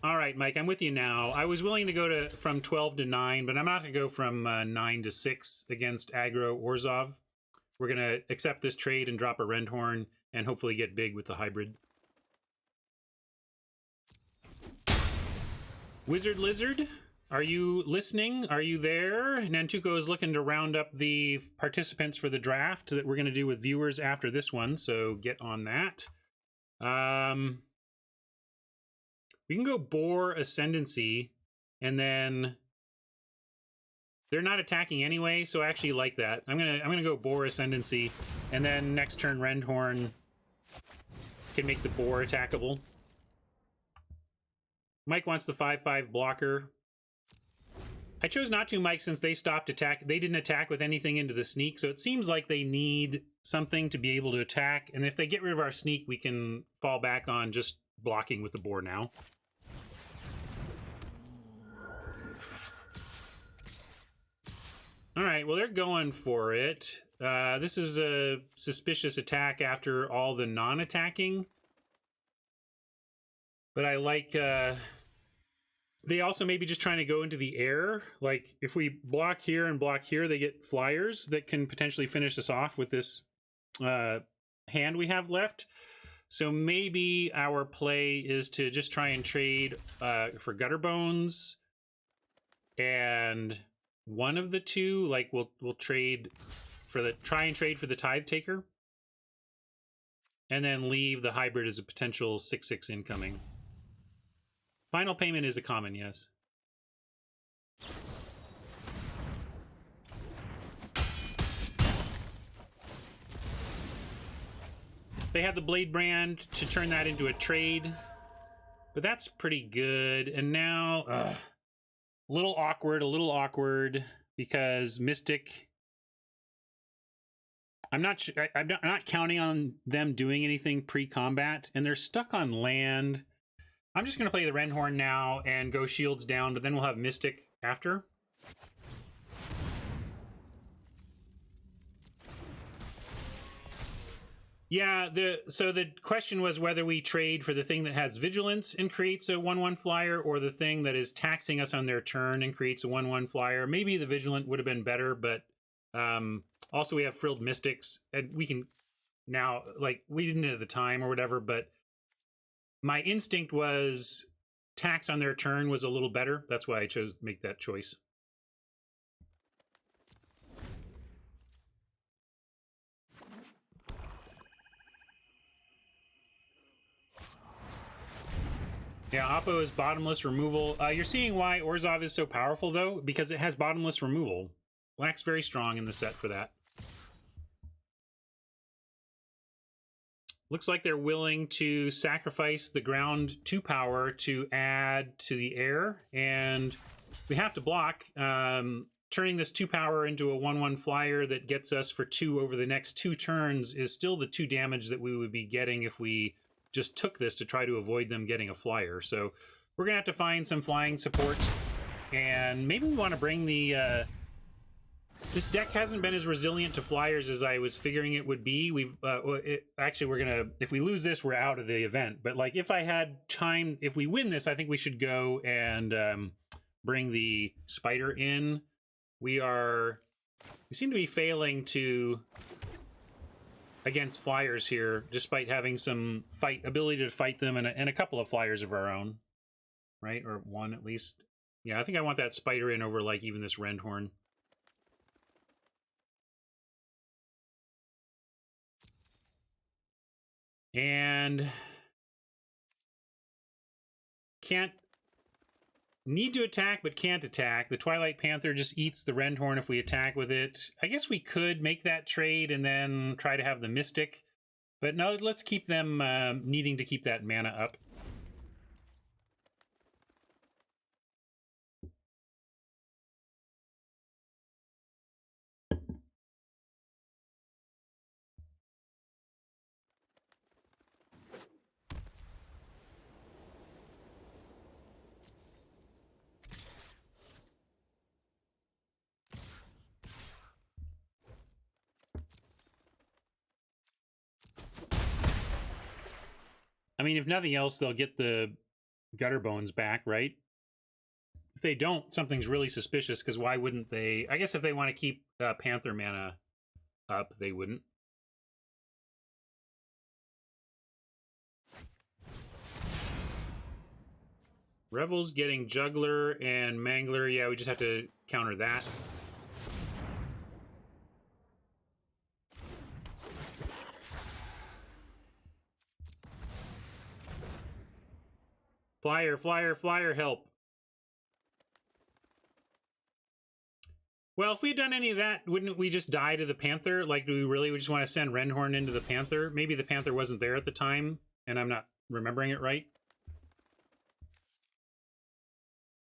All right, Mike, I'm with you now. I was willing to go from 12 to 9, but I'm not going to go from 9 to 6 against Aggro Orzhov. We're going to accept this trade and drop a Rendhorn and hopefully get big with the hybrid. Wizard Lizard, are you listening? Are you there? Nantuko is looking to round up the participants for the draft that we're going to do with viewers after this one, so get on that. We can go Boar Ascendancy, and then they're not attacking anyway, so I actually like that. I'm gonna go Boar Ascendancy, and then next turn Rendhorn can make the Boar attackable. Mike wants the 5/5 blocker. I chose not to, Mike, since they stopped attack. They didn't attack with anything into the sneak, so it seems like they need something to be able to attack. And if they get rid of our sneak, we can fall back on just blocking with the Boar now. All right, well, they're going for it. This is a suspicious attack after all the non-attacking. But I like... they also may be just trying to go into the air. Like, if we block here and block here, they get flyers that can potentially finish us off with this hand we have left. So maybe our play is to just try and trade for Gutter Bones and... one of the two, like we'll trade for the trade for the Tithe Taker, and then leave the hybrid as a potential 6/6 incoming. Final payment is a common, yes. They had the Blade Brand to turn that into a trade, but that's pretty good. And now, a little awkward, because Mystic... I'm not counting on them doing anything pre-combat, and they're stuck on land. I'm just going to play the Rendhorn now and go shields down, but then we'll have Mystic after. Yeah, so the question was whether we trade for the thing that has Vigilance and creates a 1/1 flyer, or the thing that is taxing us on their turn and creates a 1/1 flyer. Maybe the Vigilant would have been better, but also we have Frilled Mystics, and we can now, like, we didn't at the time or whatever, but my instinct was tax on their turn was a little better. That's why I chose to make that choice. Yeah, Oppo is bottomless removal. You're seeing why Orzhov is so powerful, though, because it has bottomless removal. Black's very strong in the set for that. Looks like they're willing to sacrifice the ground 2 power to add to the air, and we have to block. Turning this 2 power into a 1/1 flyer that gets us for 2 over the next 2 turns is still the 2 damage that we would be getting if we just took this to try to avoid them getting a flyer. So we're gonna have to find some flying support, and maybe we want to bring the this deck hasn't been as resilient to flyers as I was figuring it would be. Actually, we're gonna, if we lose this, we're out of the event. But like, if I had time, if we win this, I think we should go and bring the Spider in. We seem to be failing to against flyers here, despite having some ability to fight them, and a couple of flyers of our own, right? Or one at least. Yeah, I think I want that Spider in over like even this Rendhorn. And need to attack, but can't attack. The Twilight Panther just eats the Rendhorn if we attack with it. I guess we could make that trade and then try to have the Mystic. But no, let's keep them needing to keep that mana up. I mean, if nothing else, they'll get the gutter bones back, right? If they don't, something's really suspicious, because why wouldn't they? I guess if they want to keep Panther mana up, they wouldn't. Revel's getting Juggler and Mangler. Yeah, we just have to counter that. Flyer, flyer, flyer, help. Well, if we'd done any of that, wouldn't we just die to the Panther? Like, do we really just want to send Renhorn into the Panther? Maybe the Panther wasn't there at the time, and I'm not remembering it right.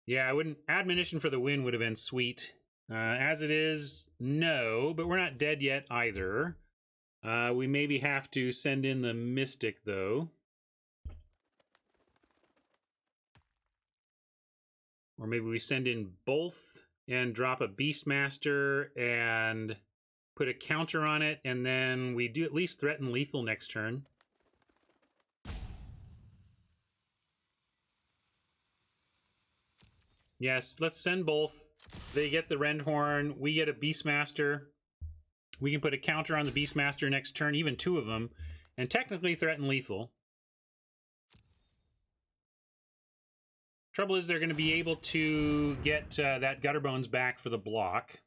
Yeah, I wouldn't. Admonition for the win would have been sweet. As it is, no, but we're not dead yet either. We maybe have to send in the Mystic, though. Or maybe we send in both and drop a Beastmaster and put a counter on it, and then we do at least threaten lethal next turn. Yes, let's send both. They get the Rendhorn, we get a Beastmaster. We can put a counter on the Beastmaster next turn, even two of them, and technically threaten lethal. Trouble is they're going to be able to get that Gutterbones back for the block.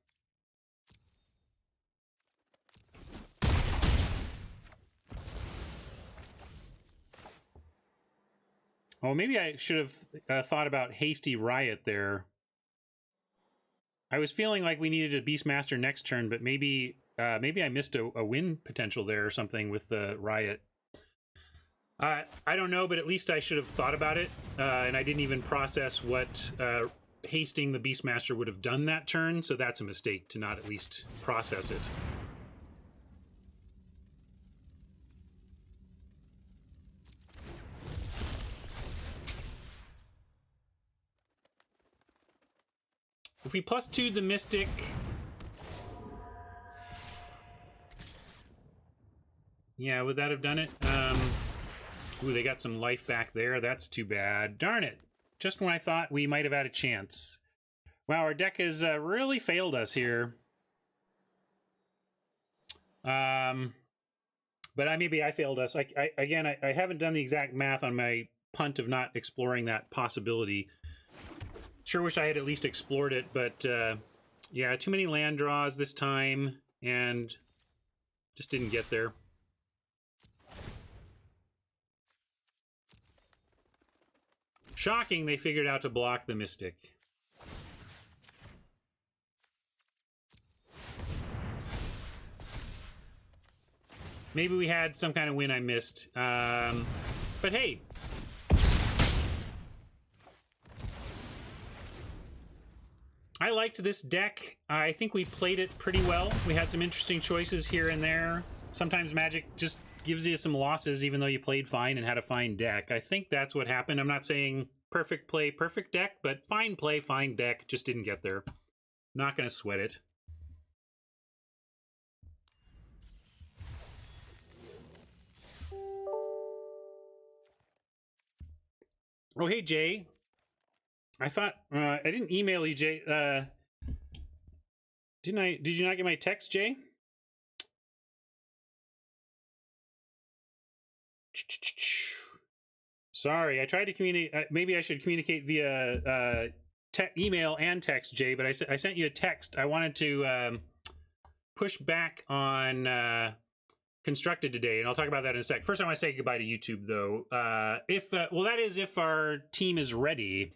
Oh, maybe I should have thought about Hasty Riot there. I was feeling like we needed a Beastmaster next turn, but maybe I missed a win potential there or something with the Riot. I don't know, but at least I should have thought about it, and I didn't even process what hasting the Beastmaster would have done that turn, so that's a mistake to not at least process it. If we +2 the Mystic... Yeah, would that have done it? Ooh, they got some life back there. That's too bad. Darn it. Just when I thought we might have had a chance. Wow, our deck has really failed us here. But maybe I failed us. Again, I haven't done the exact math on my punt of not exploring that possibility. Sure wish I had at least explored it, but yeah, too many land draws this time, and just didn't get there. Shocking, they figured out to block the Mystic. Maybe we had some kind of win I missed. But hey. I liked this deck. I think we played it pretty well. We had some interesting choices here and there. Sometimes Magic just gives you some losses even though you played fine and had a fine deck. I think that's what happened. I'm not saying perfect play, perfect deck, but fine play, fine deck. Just didn't get there. Not going to sweat it. Oh, hey, Jay. I thought I didn't email you, Jay. Did you not get my text, Jay? Sorry, I tried to communicate. Maybe I should communicate via email and text, Jay. But I sent you a text. I wanted to push back on Constructed today, and I'll talk about that in a sec. First, I want to say goodbye to YouTube, though. Well, that is if our team is ready.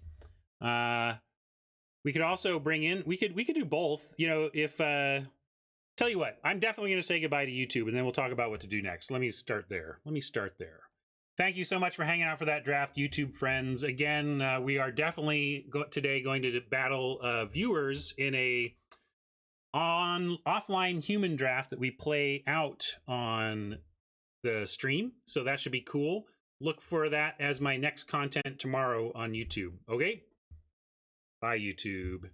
We could also bring in. We could do both. You know, if tell you what, I'm definitely going to say goodbye to YouTube, and then we'll talk about what to do next. Let me start there. Thank you so much for hanging out for that draft, YouTube friends. Again, we are definitely today going to battle viewers in a offline human draft that we play out on the stream. So that should be cool. Look for that as my next content tomorrow on YouTube. Okay? Bye, YouTube.